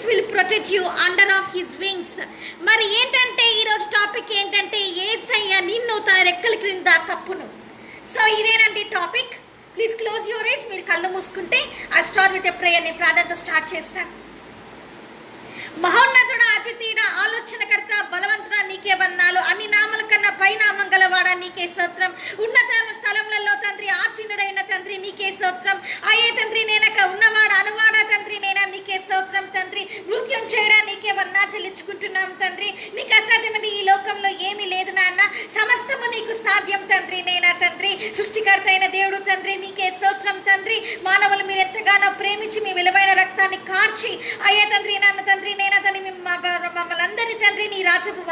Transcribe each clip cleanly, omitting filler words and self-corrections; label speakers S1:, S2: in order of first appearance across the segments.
S1: Jesus will protect you under of his wings. మరి ఏంటంటే ఈరోజు టాపిక్ ఏంటంటే యేసయ్య నిన్ను తన రెక్కల క్రింద కప్పును. సో ఇదేనండి topic. Please close your eyes. మీరు కళ్ళు మూసుకుంటే I start with a prayer. నేను ప్రార్థనతో స్టార్ట్ చేస్తాను. మహోన్నతుడ, అతిథిడ, ఆలోచనకర్త, బలవంతుడ, నీకే వందనాలు. అన్ని నామల కన్నా పై నామం గలవాడ నీకే స్తోత్రం. ఉన్నత స్థలములలో తండ్రి ఆసీనుడైన తండ్రి నీకే స్తోత్రం. అయ్యే తండ్రి నేనక ఉన్నవాడ అనువాడ తండ్రి నేనా నీకే స్తోత్రం తండ్రి. మృత్యం చేయడా నీకే వందనా చెల్లించుకుంటున్నాం తండ్రి. నీకు అసాధ్యమైనది ఈ లోకంలో ఏమీ లేదు నాన్న. సమస్తము నీకు సాధ్యం తండ్రి నేనా తండ్రి. సృష్టికర్త అయిన దేవుడు తండ్రి నీకే స్తోత్రం తండ్రి. మానవులు మీరు ఎంతగానో ప్రేమించి మీ విలువైన రక్తాన్ని కార్చి అయ్యే తండ్రి నాన్న తండ్రి నేనా తండ్రి మమ్మల్ని అందరినీ తండ్రి నీ రాజ్యపు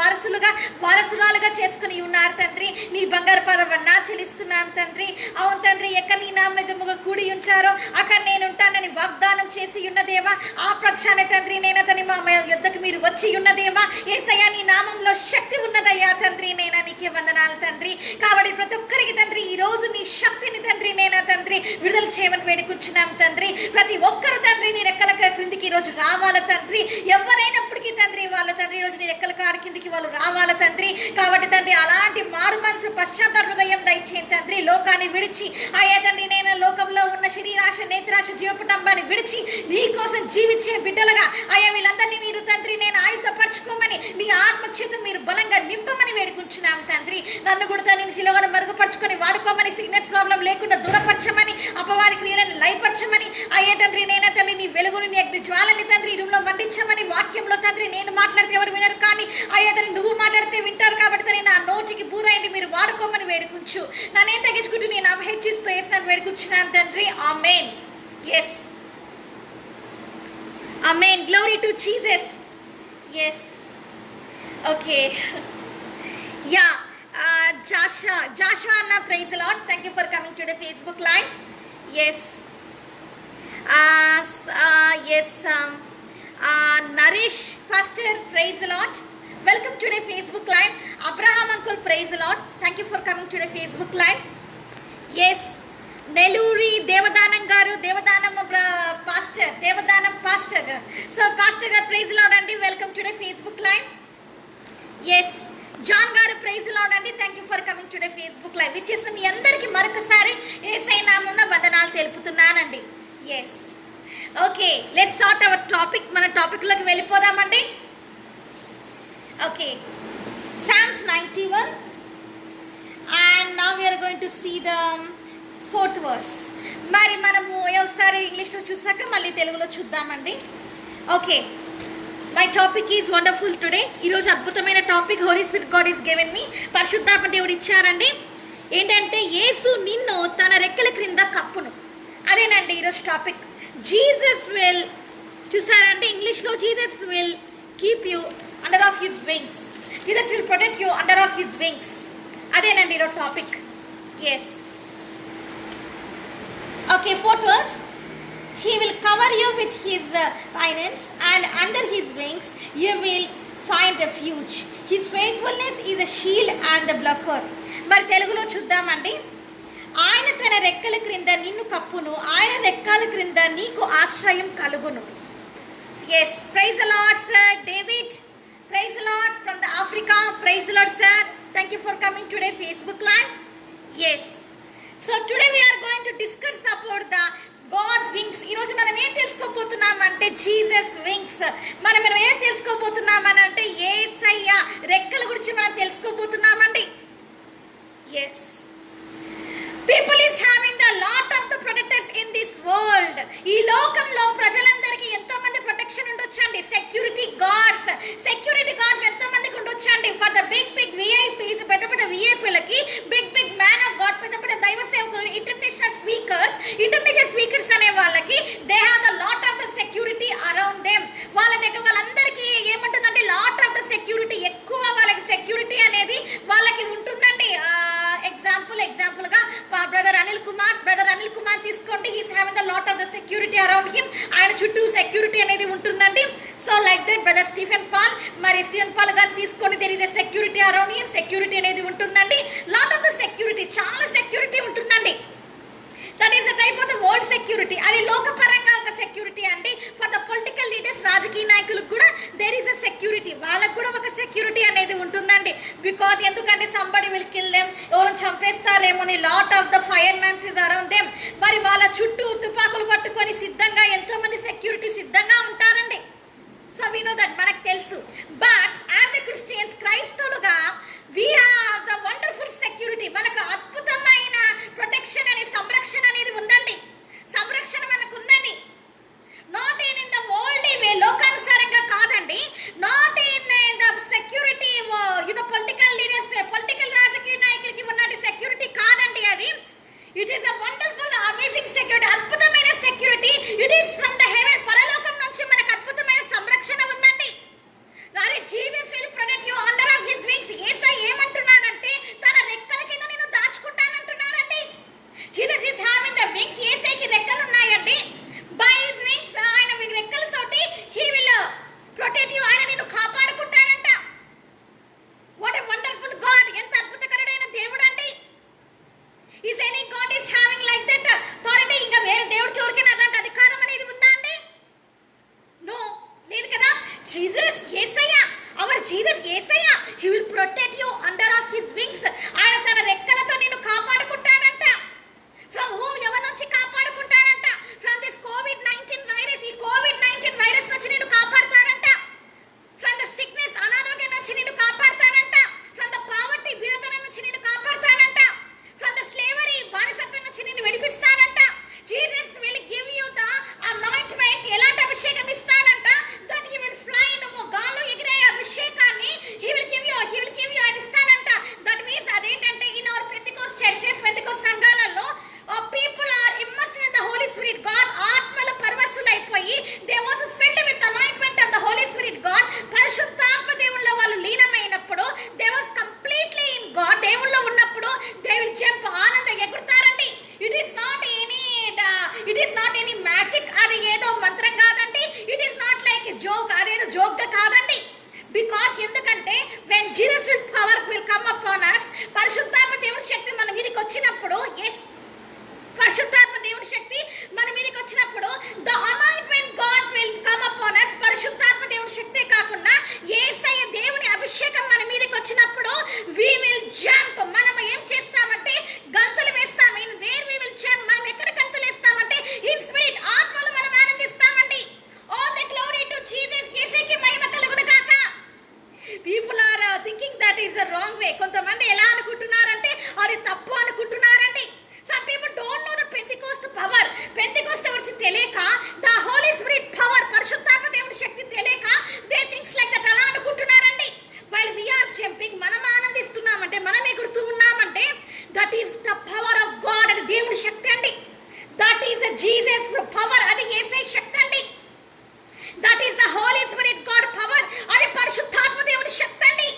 S1: వారసురాలుగా చేసుకుని ఉన్నారు తండ్రి. నీ బంగారు పదవన్నా చెల్లిస్తున్నాను తండ్రి. అవును తండ్రి, ఎక్కడ నీ నామములు కూడి ఉంటారో అక్కడ నేను ఉంటానని వాగ్దానం చేసి ఉన్నదేవా. ఆ ప్రక్షాళన తండ్రి నేనా తండ్రి మా యుద్ధకు మీరు వచ్చి ఉన్నదేవా. యేసయ్య నీ నామంలో శక్తి ఉన్నదయ్యా తండ్రి నేనా నీకే వందనాలు తండ్రి. కాబట్టి ప్రతి ఒక్కరికి తండ్రి ఈ రోజు నీ శక్తిని తండ్రి నేనా తండ్రి విడుదల చేయమని వేడుకుంటున్నాం తండ్రి. ప్రతి ఒక్కరు తండ్రి నీ రెక్కల క్రిందికి ఈ రోజు రావాల తండ్రి. ఎవరైనప్పటికీ తండ్రి వాళ్ళ తండ్రి ఈ రోజు నీ రెక్కల కాడి కిందికి వాళ్ళు రావాల తండ్రి. కాబట్టి తండ్రి అలాంటి మారు మనసు పశ్చాత్తాప హృదయం దయచేయండి తండ్రి. లోకాన్ని విడిచి అయ్యా తండ్రి నేను లోకంలో ఉన్న శరీరాశ నేత్రాశ జీవకుటుంబాన్ని విడిచి నీ కోసం జీవించే బిడ్డలుగా అయ్యా వీళ్ళందరినీ మీరు తండ్రి నేను ఆయుధపరచుకోమని నీ ఆత్మ చేత మీరు బలంగా నింపమని వేడుకుంటున్నాం తండ్రి. నన్ను కూడా తండ్రి సిలువను మరుగుపరుచుకొని వాడుకోమని, సిగ్నెస్ ప్రాబ్లం లేకుండా దూరపరచమని, అపవాది క్రియలను లయపరచమని అయ్యే తండ్రి నేనా తండ్రి నీ వెలుగుని నీ అగ్ని జ్వాలని తండ్రి ఈ రూమ్లో మండించమని. వాక్యంలో తండ్రి నేను మాట్లాడితే ఎవరు వినరు కానీ అయ్యా తండ్రి నువ్వు మాట్లాడితే వింటారు. కాబట్టి తండ్రి నా నోటికి బూరైంది మీరు వాడుకోమని వేడుకుంటూ నన్నేం తగ్గించుకుంటూ నేను హెచ్చిస్తూ వేసినట్టు వేడుకుంటున్నాను తండ్రి. Amen. Yes amen. Glory to Jesus. Yes okay yeah Joshua Anna, praise the Lord. Thank you for coming to the Facebook live. Yes. Naresh Pastor, praise the Lord. Welcome to the Facebook live. Abraham Uncle, praise the Lord. Thank you for coming to the Facebook live. Yes. Neluri Devadanam garu, Devadanam Pastor, Devadanam Pastor. So Pastor garu, praise the Lord and welcome to the Facebook live. Yes. John గారు praise Lord అండి. Thank you for coming to the Facebook live. ఇచ్చేసిన మీ అందరికీ మరొకసారి యేసయ్య నామమున వందనాలు తెలుపుతున్నానండి. Yes okay, let's start our topic. మన టాపిక్లోకి వెళ్ళిపోదామండి. Okay, Psalms 91 and now we are going to see the 4th verse. మరి మనము ఒకసారి ఇంగ్లీష్లో చూసాక మళ్ళీ తెలుగులో చూద్దామండి. Okay, my topic is wonderful today. ఈరోజు అద్భుతమైన topic Holy spirit God is given me. పరిశుద్ధాత్మ దేవుడు ఇచ్చారండి. ఏంటంటే యేసు నిన్ను తన రెక్కల క్రింద కప్పును. అదేనండి ఈరోజు టాపిక్. జీసస్ విల్, చూసారండి ఇంగ్లీష్లో, Jesus will keep you under of his wings. Jesus will protect you under of his wings. అదేనండి ఈరోజు topic. Yes okay, 4th verse. He will cover you with his pinions and under his wings you will find refuge. His faithfulness is a shield and the buckler. మరి తెలుగులో చూద్దామండి. ఆయన తన రెక్కల క్రింద నిన్ను కప్పును, ఆయన రెక్కల క్రింద నీకు ఆశ్రయం కలుగును. Yes, praise the Lord sir David. Praise the Lord from the Africa. Praise the Lord sir. Thank you for coming today Facebook live. Yes. So today we are going to discuss about the God wings. ఈరోజు మనం ఏం తెలుసుకోబోతున్నామంటే Jesus wings. మనం ఏం తెలుసుకోబోతున్నామని అంటే యేసయ్య రెక్కల గురించి మనం తెలుసుకోబోతున్నామండి. Yes, people is having the lot of the protectors in this world. ఈ లోకంలో ప్రజలందరికీ ఎంతో మంది ప్రొటెక్షన్ ఉండొచ్చండి. సెక్యూరిటీ గార్డ్స్ ఎంతో మందికి ఉండొచ్చండి. ఫర్ ద బిగ్ విఐపీస్, పెద్ద పెద్ద విఐపీలకి బిగ్ మ్యాన్ ఆఫ్ గాడ్, పెద్ద పెద్ద దైవ సేవకులు, ఇంటర్నేషనల్ స్పీకర్స్ అనే వాళ్ళకి they have the lot of the security around them. వాళ్ళందరికీ ఏముంటుందంటే లాట్ ఆఫ్ ద సెక్యూరిటీ, ఎక్కువ వాళ్ళకి సెక్యూరిటీ అనేది వాళ్ళకి ఉంటుందండి. ఎగ్జాంపుల్గా బ్రదర్ అనిల్ కుమార్ తీసుకోండి. He's having the lot of the security around him. ఆయన చుట్టూ సెక్యూరిటీ అనేది ఉంటుందండి. So like that brother Stephen Paul గారిని తీసుకొని there is a security around him. Security అనేది ఉంటుందండి. లాట్ ఆఫ్ ద సెక్యూరిటీ, చాలా సెక్యూరిటీ ఉంటుందండి. That is the type of the world security. అది లోకపరంగా ఒక సెక్యూరిటీ అండి. ఫర్ ద పొలిటికల్ లీడర్స్, రాజకీయ నాయకులకు కూడా దేర్ ఈస్ అ సెక్యూరిటీ. వాళ్ళకు కూడా ఒక సెక్యూరిటీ అనేది ఉంటుందండి. బికాస్ ఎందుకంటే సంబడి విల్ కిల్ దెమ్, ఎవరైనా చంపేస్తారేమో అని lot of the fire mans is around them. మరి వాళ్ళ చుట్టూ తుపాకులు పట్టుకొని సిద్ధంగా ఎంతో మంది సెక్యూరిటీ సిద్ధంగా ఉంటారండి. సో వి నో దట్, మనకు తెలుసు. బట్ యాజ్ ఎ క్రిస్టియన్స్, క్రైస్తవులుగా we have the wonderful security. మనకు అద్భుతమైన ప్రొటెక్షన్ అనే సంరక్షణ అనేది ఉందండి. సంరక్షణ మనకు ఉందండి. Not in the world way, లోకానుసారంగా కాదండి. Not in the security political leaders, political రాజకీయ నాయకులకి ఉన్నది సెక్యూరిటీ కాదండి అది. It is a wonderful amazing security, అద్భుతమైన security. It is from the heaven, పరలోకం నుంచి మనకు అద్భుతమైన సంరక్షణ ఉందండి. Jesus will protect you under of his wings. Yesayya ఏమంటున్నాడంటే తన రెక్కల కింద నేను దాచుకుంటానంటున్నాడండి. Jesus is having the wings. యేసయ్యకి రెక్కలు ఉన్నాయండి. బై హిస్ వింగ్స్, ఆయన రెక్కలతోటి హి విల్ ప్రొటెక్ట్ యు, ఆయన నిన్ను కాపాడుకుంటాడంట. వాట్ ఎ వండర్ఫుల్ గాడ్, ఎంత అద్భుతకరమైన దేవుడు అండి. Is any God is having like that authority? ఇంకా వేరే దేవుడికి ఎవరికైనా అలాంటి అధికారం అనేది ఉందా అండి? నో, లేదు కదా. Jesus Yesayya, our Jesus Yesayya, he will protect you under of his wings. ఆయన తన రెక్కలతో నిన్ను కాపాడుకుంటాడంట. ఫ్రమ్ హూమ్, ఎవరి నుంచి కాపాడుకుంటాడంట? ఫ్రమ్ దిస్ కోవిడ్-19 వైరస్. ఈ కోవిడ్-19 వైరస్ నుంచి నిన్ను కాపాడుతాడంట. ఫ్రమ్ ద సిక్నెస్, అనారోగ్యం నుంచి నిన్ను కాపాడుతాడంట. ఫ్రమ్ ద పావర్టీ, బీదతనం నుంచి నిన్ను కాపాడుతాడంట. ఫ్రమ్ ద స్లేవరీ, బానిసత్వం నుంచి నిన్ను విడిపిస్తాడంట. Jesus will give you the anointment. ఎలాంటి అభిషేకం ఇస్తాడంట? దట్ హి విల్ ఫ్లై, నువ్వు గాల్లో ఎగిరే అభిషేకాన్ని హి విల్ గివ్ యు అని ఇస్తాడంట. దట్ మీన్స్ అదేంటంటే in our Pentecost churches, Pentecost సంఘాలలో people are immersed in the Holi spirit god. ఆత్మల పరవశులైపోయి they was filled with anointment of the Holi spirit God. పరిశుద్ధాత్మ దేవుళ్ళలో వాళ్ళు లీనమైనప్పుడు they was completely in god. దేవుళ్ళలో ఉన్నప్పుడు దే విల్ జంప్, ఆనంద ఎగురుతారండి. It is not any magic. అది ఏదో మంత్రం కాదండి. It is not like joke, అదేదో జోక్గా కాదండి. బికాస్ ఎందుకంటే when Jesus will power will come upon us, పరిశుద్ధాత్మ దేవుని శక్తి మన మీదకి వచ్చినప్పుడు, ఎస్, పరిశుద్ధాత్మ దేవుని శక్తి మన మీదకి వచ్చినప్పుడు the anointment God will come upon us. పరిశుద్ధాత్మ దేవుని శక్తే కాకుండా యేసయ్య దేవుని అభిషేకం మన మీదకి వచ్చినప్పుడు we will jump. మనం ఏం చేస్తామంటే గంతులు వేస్తాం. in where we will jump, మనం ఎక్కడ గంతులు వేస్తామంటే in spirit, ఆత్మలో మనం ఆనందిస్తామండి. all the glory to Jesus. యేసయ్యకి మహిమ కలుగును గాక. People are thinking that is the wrong way. కొంతమంది ఎలా అనుకుంటున్నారంటే అది తప్పు అనుకుంటున్నారండి. Some people don't know the Pentecost power. Pentecost గురించి తెలియక, ద హోలీ స్పిరిట్ పవర్, పరిశుద్ధాత్మ దేవుని శక్తి తెలియక దే థింక్స్ లైక్ దట్, అలా అనుకుంటున్నారండి. వైల్ వి ఆర్ జంపింగ్, మనం ఆనందిస్తున్నామంటే, మనం ఎగురుతూ ఉన్నామంటే that is the power of God. అది దేవుని శక్తి అండి. That is the Jesus power. అది యేసయ్య శక్తి అండి. That is the Holi spirit God power. అది పరిశుద్ధాత్మ దేవుని శక్తి అండి.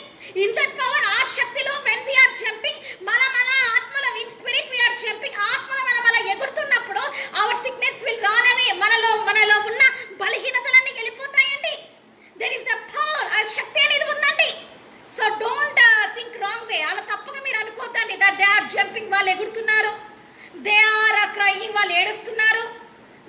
S1: ఇన్ దట్ పవర్, ఆ శక్తిలో when we are jumping, మనం అలా ఆత్మలో in spirit we are jumping, ఆత్మలో మనం అలా ఎగురుతున్నప్పుడు our sickness will run away. మనలో ఉన్న బలహీనతలన్నీ వెళ్ళిపోతాయండి. there is a power, ఆ శక్తి అనేది ఉందండి. So don't think wrong way. అలా తప్పగా మీరు అనుకోవద్దండి that they are jumping, వాళ్ళు ఎగురుతున్నారు, they are crying, వాళ్ళు ఏడుస్తున్నారు.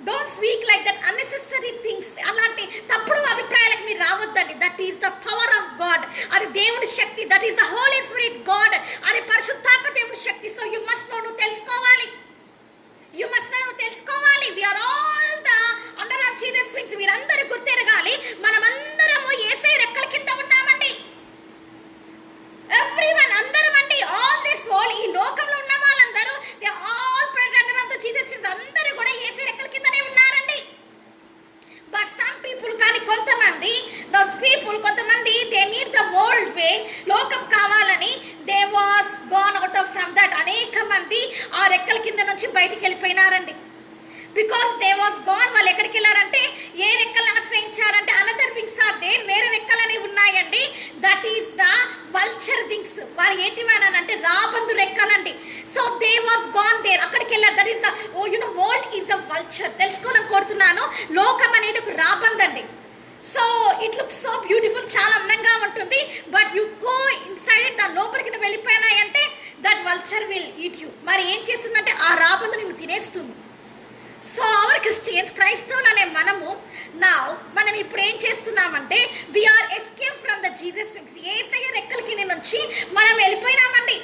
S1: Don't speak like that, unnecessary things. అలాంటి తప్పుడు అభిప్రాయాలకు మీరు రావద్దండి. That is the power of God. అది దేవుని శక్తి. That is the Holi spirit god. అది పరిశుద్ధాత్మ దేవుని శక్తి. సో యు మస్ట్ నో, నువ్వు తెలుసుకోవాలి. We are all the under of Jesus wings. మీరందరూ గుర్తెరగాలి, మనమందరము యేసయ్య రెక్కల కింద ఉన్నామండి. ఎవ్రీవన్, అందరం అండి. ఆల్ దిస్ వరల్డ్, ఈ లోకంలో ఉన్న వాళ్ళందరూ they all under of the Jesus wings. అందరూ కూడా యేసయ్య రెక్కల కిందనే ఉన్నారండి. బట్ సమ్ పీపుల్, కానీ కొంతమంది, కొంతమంది they need the world way, లోకం కావాలని they was gone out of from that. అనేక మంది ఆ రెక్కల కింద నుంచి బయటికి వెళ్ళిపోయినారండి. Because they was gone. వాళ్ళు ఎక్కడికి వెళ్ళారంటే, ఏ రెక్కలు ఆశ్రయించారంటే అనదర్ వింగ్స్ ఆర్ దేర్, వేరే రెక్కలు అనేవి ఉన్నాయండి. That is the vulture wings. వాళ్ళు ఏంటివనంటే రాబందు రెక్కలండి. So they was gone there, అక్కడికి వెళ్ళారు. That is the world is a vulture. తెలుసుకోవాలని కోరుతున్నాను. లోకం అనేది ఒక రాబందండి. So it looks so beautiful, చాలా అందంగా ఉంటుంది. బట్ యు గో ఇన్సైడ్, దాని లోపలికి వెళ్ళిపోయినాయంటే that vulture will eat you. మరి ఏం చేస్తుందంటే ఆ రాబందు నిన్ను తినేస్తుంది. క్రిస్టియన్స్, క్రైస్తవులు అనే మనం ఇప్పుడు ఏం చేస్తున్నామంటే we are escape from the Jesus wings. Yesayya రెక్కల కింద నుంచి మనం వెళ్ళిపోయినామండి.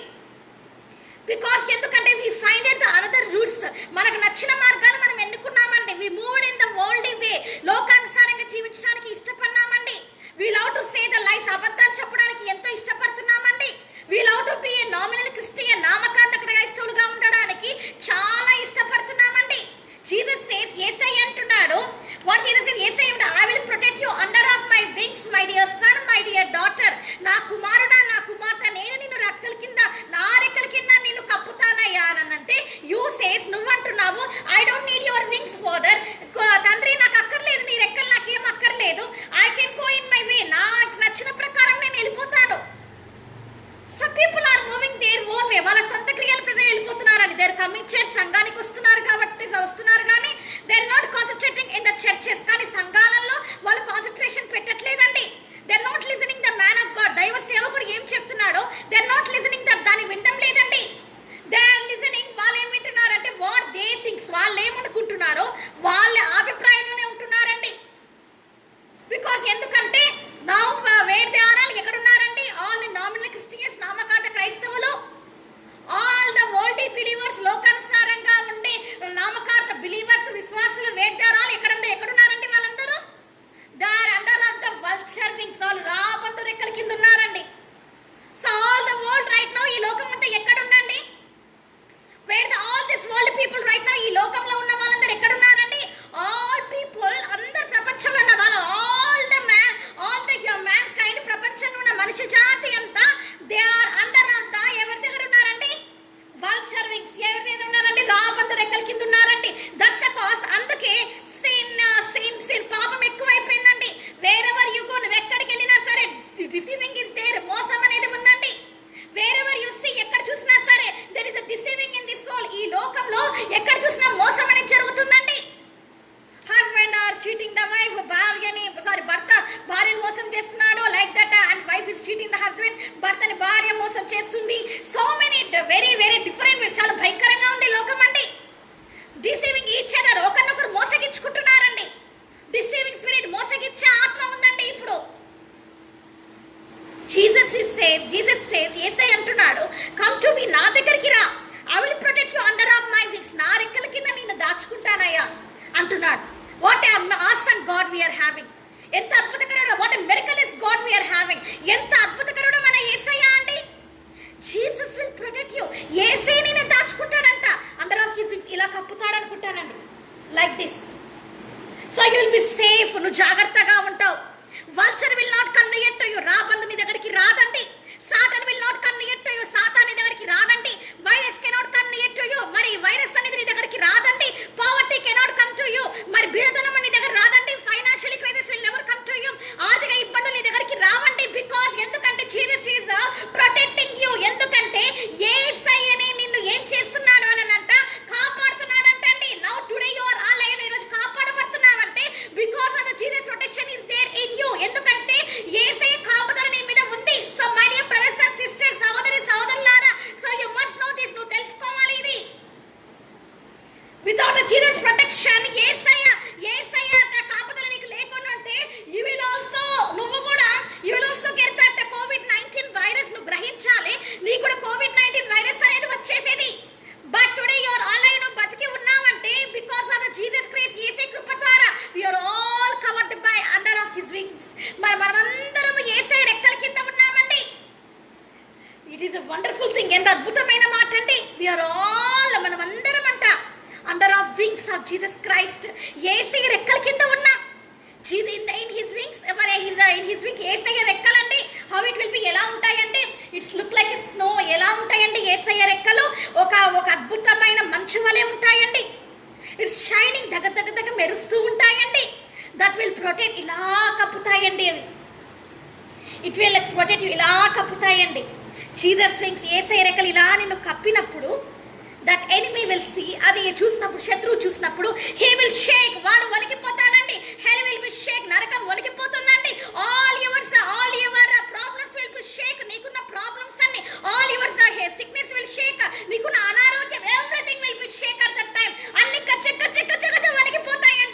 S1: బికాస్ ఎందుకంటే we finded the another routes. మనకు నచ్చిన మార్గాన్ని మనం ఎన్నుకున్నామండి. We moved in the world way. లోకానుసారంగా జీవించడానికి ఇష్టపడినామండి. We love to say the lies. అబద్ధాలు చెప్పడానికి ఎంతో ఇష్టపడుతున్నామండి. We love to be a nominal Christian. నామకాంత క్రైస్తవులుగా ఉండడానికి చాలా ఇష్టపడుతున్నామండి. జీసస్ సేస్, యేసయ్య అంటున్నాడు, వాట్ జీసస్ సేస్, యేసయ్య అంటాడు, I will protect you under of my wings my dear son, my dear daughter. నా కుమారుడా, నా కుమార్తె, నేను నిన్ను రెక్కల కింద, నా రెక్కల కింద నిన్ను కప్పుతానయ్యా అని అంటే, యూ సేస్, నువ్వు అంటున్నావు, I don't need your wings father. తండ్రి నాకు అక్కర్లేదు, నీ రెక్కలు నాకేం అక్కర్లేదు. I can go in my way. నాకు నచ్చిన ప్రకారం నేను వెళ్ళిపోతాను. Some people are moving their own way. వాళ్ళ సొంత క్రియల ప్రజలు వెళ్ళిపోతున్నారని. దే ఆర్ కమిటెడ్, సంఘానికి వస్తున్నారు కాబట్టి వస్తున్నారు, కానీ they are not concentrating in the churches. కానీ సంఘాలలో వాళ్ళు కాన్సంట్రేషన్ పెట్టట్లేదండి. They are not listening the man of God. దైవ సేవకుడు ఏం చెప్తున్నాడో they are not listening the, దాన్ని వినడం లేదండి. దే ఆర్ లిజనింగ్, వాళ్ళు ఏం వింటున్నారంటే వాట్ దే థింక్స్, వాళ్ళు ఏమనుకుంటున్నారో వాళ్ళ అభిప్రాయంలోనే ఉంటున్నారండి. బికాస్ ఎందుకంటే now where they are all ఎక్కడున్నారండి? ఆల్ ది నామినల్ క్రిస్టియన్స్, నామకాంత క్రైస్తవులు, ఆల్ ద వరల్డ్ బిలీవర్స్, లోకానుసారంగా ఉండే నామకాంత బిలీవర్స్, విశ్వాసులు, వేర్ దే ఆర్ ఆల్ ఎక్కడున్నారండి? వాళ్ళందరూ they are under of the vulture wings. వాళ్ళు రాబందు రెక్కల కింద ఉన్నారండి. So all the world right now, ఈ లోకం అంతా ఎక్కడుండండి? Where the all this world people right now, ఈ లోకంలో ఉన్న వాళ్ళందరూ ఎక్కడున్నారండి? ఆల్ పీపుల్, అందరు ప్రపంచంలో ఉన్న వాళ్ళు, ఆల్ ద మ్యాన్ కైండ్, ప్రపంచంలో ఉన్న మనిషి జాతి అంతా they are under of the, ఎవరి దగ్గర ఉన్నారండి? Vulture wings. ఎవరి దగ్గర ఉన్నారండి? రాబందు రెక్కల కింద ఉన్నారండి. That's the cause. అందుకే sin పాపం ఎక్కువైపోయిందండి. వేరెవర్ యు గో, నువ్వు ఎక్కడికి వెళ్ళినా సరే డిసీవింగ్ ఇస్ దేర్. మోసం అనేది ఉందండి. వేరెవర్ యు సీ, ఎక్కడ చూసినా సరే there is a deceiving in this world. ఈ లోకంలో ఎక్కడ చూసినా మోసం అనేది జరుగుతుందండి. Husband are cheating the wife, భర్త భార్యను మోసం చేస్తున్నాడు, like that. And wife is cheating the husband, భర్తని భార్య మోసం చేస్తుంది. So many very very different ways. చాలా భయంకరంగా ఉంది లోకం అండి. డిసీవింగ్ ఈచ్ అదర్, ఒకరినొకరు మోసగించుకుంటున్నారండి. డిసీవింగ్ స్పిరిట్, మోసగిచ్చే ఆత్మ ఉందండి ఇప్పుడు. జీసస్ సేస్, యేసయ్య అంటున్నాడు, కమ్ టు మీ, నా దగ్గరికి రా, I will protect you under of my wings. నా రెక్కల కింద నిన్ను దాచుకుంటానయ్యా అంటున్నాడు. What a awesome God we are having. ఎంత అద్భుతకరుడు, what a miracle is God we are having. ఎంత అద్భుతకరుడు మన యేసయ్య అండి. Jesus will protect you. Yesayya నిన్ను దాచుకుంటాడంట, అండర్ ఆఫ్ హిస్ వింగ్స్. ఇలా కప్పుతాడు అనుకుంటానండి, like this. So you will be safe. నువ్వు జాగ్రత్తగా ఉంటావు. Vulture will not come near to you. రాబందు నీ దగ్గరికి రాదండి. Satan will not come near to you. Satan నీ దగ్గరికి రాదండి. Virus cannot come near to you. మరి వైరస్ అనేది నీ దగ్గరికి రాదండి. Poverty cannot come to you. మరి బీదతనం నీ దగ్గర రాదండి. Financial crisis will never come to you. ఆర్థిక ఇబ్బందులు నీ దగ్గరికి రావండి. బికాజ్ ఎందుకంటే జీసస్ ఈజ్ ప్రొటెక్టింగ్ యు. ఎందుకంటే యేసయ్యనే నిన్ను ఏం చేస్తున్నాడు అని అంట, కాపాడుతున్నాడంటండి. Now today you are alive. ఈ రోజు కాపాడబడుతున్నావంటే because of the Jesus protection is there in you. ఎందుకంటే యేసయ్య కాపుదల నీ మీద ఉంది. So my dear brothers and sisters, సహోదరులారా, so you must know this. నువ్వు తెలుసుకోవాలి ఇది. Without the Jesus protection, Yesayya కాపుదల నీకు లేకుండా ఉంటే యు విల్ ఆల్సో, నువ్వు కూడా you will also get that COVID-19 virus. నువ్వు గ్రహించాలి, నీకు కూడా COVID-19 వైరస్ అనేది వచ్చేసేది. But today you are alive. నువ్వు బతికి ఉన్నావంటే because of the Jesus Christ, Yesayya కృప ద్వారా we are all covered by under of his wings. మనమందరం యేసయ్య రెక్కల కింద ఉన్నామండి. It is a wonderful thing. ఎంత అద్భుతమైన మాట అండి. వి ఆర్ ఆల్, మనమందరం అంట under of wings of Jesus Christ. Yesayya రెక్కల కింద ఉన్నాం. In his wings, in his wing Yesayya రెక్కలండి. హౌ ఇట్ విల్ బి, ఎలా ఉంటాయండి? It's look like a snow. ఎలా ఉంటాయండి యేసయ్య రెక్కలు? ఒక అద్భుతమైన మంచు వలె ఉంటాయండి. ఇట్స్ షైనింగ్, దగ్గర మెరుస్తూ ఉంటాయండి. దట్ విల్ ప్రొటెక్ట్, ఇలా కప్పుతాయండి అవి. ఇట్ విల్ ప్రొటెక్ట్ యు, ఇలా కప్పుతాయండి. జీసస్ వింగ్స్, యేసయ్య రెక్కలు ఇలా నిన్ను కప్పినప్పుడు దట్ ఎనిమీ విల్ సీ, అది చూసినప్పుడు, శత్రువు చూసినప్పుడు, హీ విల్ షేక్, వాడు వణికిపోతాడండి. హెల్ విల్ బి షేక్, నరకం వణికిపోతుందండి. All your problems will be shake. నీకున్న ప్రాబ్లమ్స్ అన్ని, all your sickness will shake. నీకున్న అనారోగ్యం, everything will be shake at that time. అన్ని కచ్చ వణికిపోతాయండి.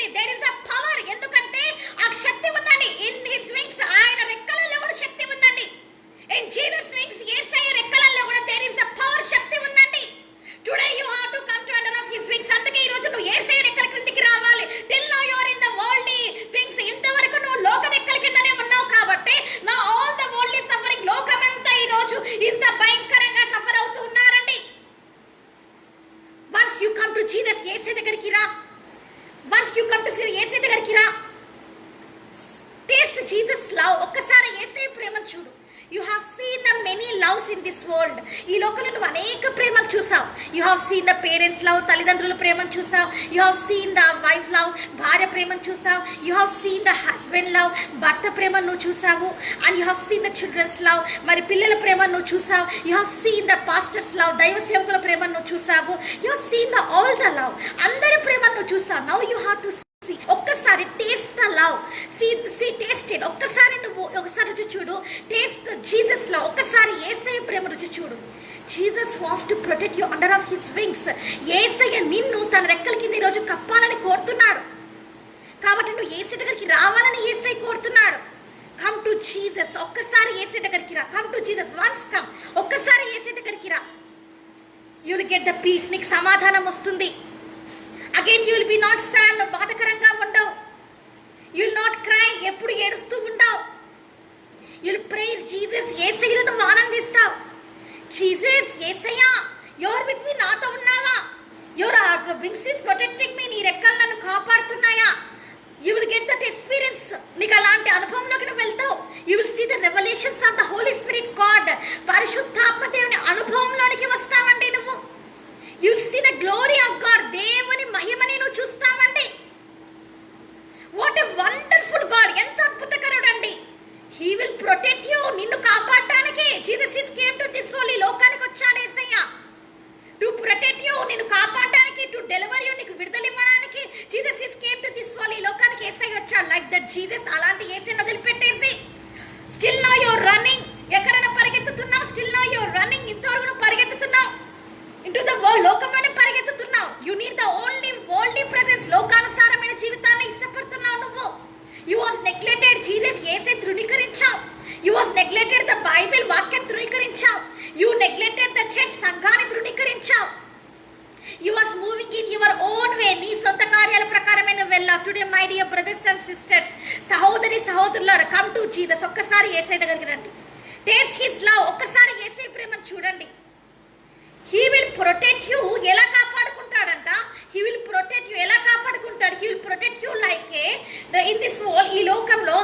S1: వరల్డ్. ఈ లోకంలో నువ్వు అనేక ప్రేమలు చూసావు. You have seen the parents love, తల్లిదండ్రుల ప్రేమను చూసావు. You have seen the wife love, భార్య ప్రేమను చూసావు. You have seen the husband love, భర్త ప్రేమను నువ్వు చూసావు. And you have seen the childrens love, మరి పిల్లల ప్రేమను నువ్వు చూసావు. You have seen the pastors love, దైవ సేవకుల ప్రేమను నువ్వు చూసావు. You have seen the all the love, అందరి ప్రేమను నువ్వు చూసావు. నౌ యూ హ్యావ్ టు ఒక్కసారి taste the love, see tasted. ఒక్కసారి నువ్వు ఒకసారి రుచి చూడు, టేస్ట్ జీసస్ లవ్. ఒక్కసారి యేసయ్య ప్రేమ రుచి చూడు. Jesus wants to protect you under of his wings. Yesayya నిన్ను తన రెక్కల కింద ఈరోజు కప్పాలని కోరుతున్నాడు. కాబట్టి నువ్వు యేసయ్య దగ్గరికి రావాలని యేసయ్య కోరుతున్నాడు. Come to Jesus. ఒక్కసారి యేసయ్య దగ్గరికి రా. Come to Jesus once come. ఒక్కసారి యేసయ్య దగ్గరికి రా. You will get the peace. నీకు సమాధానం వస్తుంది. Again you will be not sad. బాధకరంగా ఉండవు. You will not cry. ఎప్పుడు ఏడుస్తూ ఉండవు. You will praise Jesus. యేసయ్యను నువ్వు ఆనందిస్తావు. Jesus, Yesayya your with me, నాతో ఉన్నావా? Your wings is protecting me. నీ రెక్కలు నన్ను కాపాడుతున్నాయా? You will get that experience. నీకు అలాంటి అనుభవంలోకి నువ్వు వెళ్తావు. You will see the revolutions of the Holi spirit God. పరిశుద్ధాత్మ దేవుని అనుభవంలోనికి వస్తావండి నువ్వు. You will see the glory of God. దేవుని మహిమని నువ్వు చూస్తామండి. What a wonderful God. ఎంత అద్భుతకరుడు అండి. He will protect you. నిన్ను కాపాడటానికి Jesus is came to this world. ఈ లోకానికి వచ్చాడు యేసయ్య టు ప్రొటెక్ట్ యూ, నిన్ను కాపాడటానికి, టు డెలివర్ యూ, నీకు విడుదల ఇవ్వడానికి. Jesus is came to this world. ఈ లోకానికి యేసయ్య వచ్చాడు. Like that Jesus. అలాంటి యేసయ్యను వదిలిపెట్టేసి still now you are running. ఎక్కడైనా పరిగెత్తుతున్నావు. Still now you are running. ఇంతవరకు నువ్వు పరిగెత్తుతున్నావు. ఇంటూ ద వరల్డ్, లోకంలోనే పరిగెత్తుతున్నావు. You need the only worldly presence. లోకానుసారమైన జీవితాన్ని ఇష్టపడుతున్నావు నువ్వు. You was neglected. Jesus Yesayya తృణీకరించావు. You was neglected the Bible, వాక్యం తృణీకరించావు. యు నెగ్లెక్టెడ్ ద చర్చ్, సంఘాన్ని తృణీకరించావు. You was moving in your own way. నీ సొంత కార్యాల ప్రకారమైన వెళ్ళావు. Today my dear brothers and sisters, సహోదరి సహోదరులారా, కమ్ టు జీసస్. ఒక్కసారి యేసయ్య దగ్గరికి రండి. Taste his love. ఒక్కసారి యేసయ్య ప్రేమను చూడండి. He will protect you. ఎలా కాపాడుకుంటాడంట? He will protect you. ఎలా కాపాడుకుంటాడు? He will protect you like in this world. ఈ లోకంలో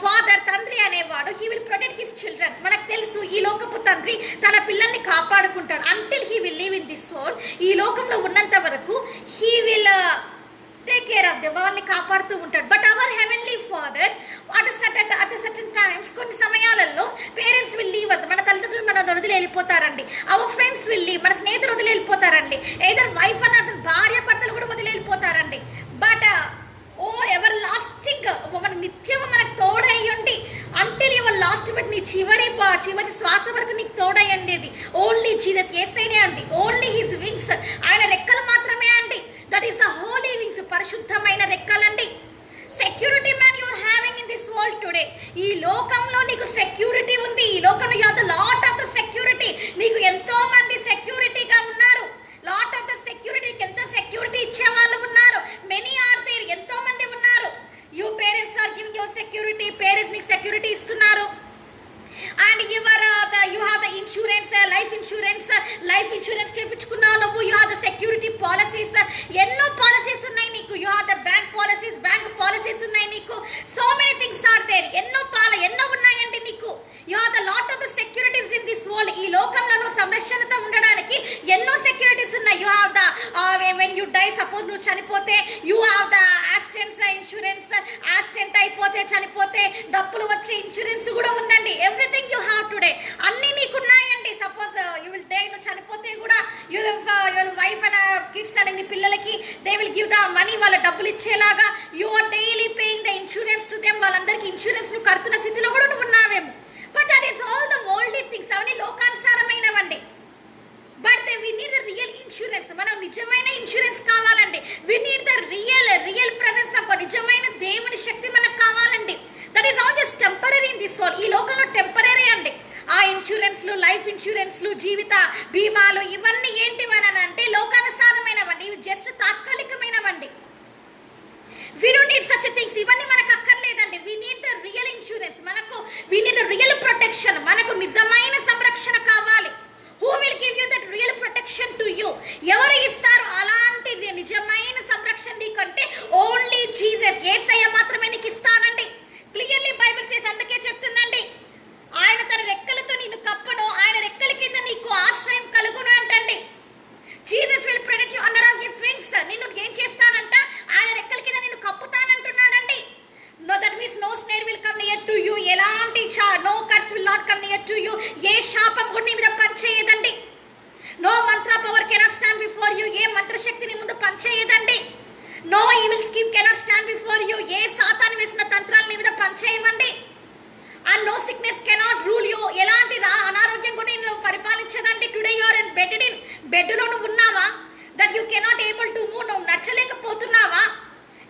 S1: ఫాదర్, తండ్రి అనేవాడు, he will protect his children. మనకు తెలుసు ఈ లోకపు తండ్రి తన పిల్లల్ని కాపాడుకుంటాడు. Until he will live in this world. ఈ లోకంలో ఉన్నంత వరకు he will take care of them. వాళ్ళని కాపాడుతూ ఉంటాడు. But our heavenly father at certain times, కొన్ని సమయాలలో పేరెంట్స్ విల్ లీవ్ అస్. మన తల్లిదండ్రులు మన వదిలి వెళ్ళిపోతారండి. Our friends will leave. మన స్నేహితులు వదిలి వెళ్ళిపోతారండి. ఏదర్ వైఫ్ అన్న భార్య భర్తలు కూడా వదిలి వెళ్ళిపోతారండి. బట్ ఓ ఎవర్ లాస్టింగ్, మన నిత్యము మనకు తోడయ్యండి. అంటిల్ యువర్ లాస్ట్ విత్ నీ చివరి శ్వాస వరకు నీకు తోడయ్యండి. ఓన్లీ జీసస్, యేసయ్యనే అండి. Only his wings. ఆయన రెక్కలు మాత్రమే అండి. That is the holy wings, పరిశుద్ధమైన రెక్కలండి. Security man you are having in this world today. ఈ లోకంలో నీకు సెక్యూరిటీ ఉంది. ఈ లోకంలో you have the lot of the security. నీకు ఎంతో మంది సెక్యూరిటీగా ఉన్నారు. లాట్ ఆఫ్ ద సెక్యూరిటీకి ఎంతో సెక్యూరిటీ ఇచ్చే వాళ్ళు ఉన్నారు. Many are there. ఎంతో మంది ఉన్నారు. You parents are giving your security. Parents నీకు సెక్యూరిటీ ఇస్తున్నారు. And you have the insurance, life insurance చేయించుకున్నావు నువ్వు. You have the security policies. ఎన్నో పాలసీస్ ఉన్నాయి నీకు. You have the bank policies ఉన్నాయి నీకు. So many things are there. ఎన్నో ఉన్నాయండి నీకు. You have the lot of the securities in this world. ఈ లోకంలో సంరక్షణతో ఉండడానికి ఎన్నో సెక్యూరిటీస్ ఉన్నాయి. You have the when you die, suppose నువ్వు చనిపోతే, you have the accidents insurance. Accident అయిపోతే, చనిపోతే డబ్బులు వచ్చే ఇన్సూరెన్స్ కూడా ఉందండి. Everything you have today. అన్ని నీకు ఉన్నాయండి. సపోజ్ యు విల్ డే, నువ్వు చనిపోతే కూడా యువర్ వైఫ్ అండ్ కిడ్స్ అని, నీ పిల్లలకి they will give the money. వాళ్ళ డబ్బులు ఇచ్చేలాగా you are daily paying the insurance to them. వాళ్ళందరికీ ఇన్సూరెన్స్ నువ్వు కడుతున్న స్థితిలో కూడా నువ్వు ఉన్నావేమో. But that is all the worldly things. అవన్నీ లోకానుసారమైనవండి. But we need the real insurance. మనం నిజమైన ఇన్సూరెన్స్ కావాలండి. We need the real presence of నిజమైన దేవుని శక్తి మనకు కావాలండి. That is all just temporary in this world. ఈ లోకంలో టెంపరరీ అండి. ఆ ఇన్సూరెన్స్లు, లైఫ్ ఇన్సూరెన్స్లు, జీవిత బీమాలు, ఇవన్నీ ఏంటివనంటే లోకానుసారమైనవండి. ఇవి జస్ట్ తాత్కాలికమైనవండి. We don't need such things. ఇవన్నీ మనకు అక్కర్లేదండి. We need the real insurance. We need the real protection. మనకు నిజమైన సంరక్షణ కావాలి. Who will give you that real protection to you? ఎవరు ఇస్తారు అలాంటి నిజమైన సంరక్షణ నీకంటే? ఓన్లీ జీసస్, యేసయ్య మాత్రమే నీకు ఇస్తానండి. Clearly Bible says. అందుకే చెప్తుందండి, ఆయన తన రెక్కలతో నిన్ను కప్పను, ఆయన రెక్కలకి scheme cannot stand before you. ఏ సాతాను వేసిన తంత్రాలు నీ మీద పనిచేయమండి. And no sickness cannot rule you. ఎలాంటి అనారోగ్యం కూడా నిన్ను పరిపాలించదండి. Today you are in bed లో నువ్వు ఉన్నావా? That you cannot able to move. నువ్వు నడచలేకపోతున్నావా?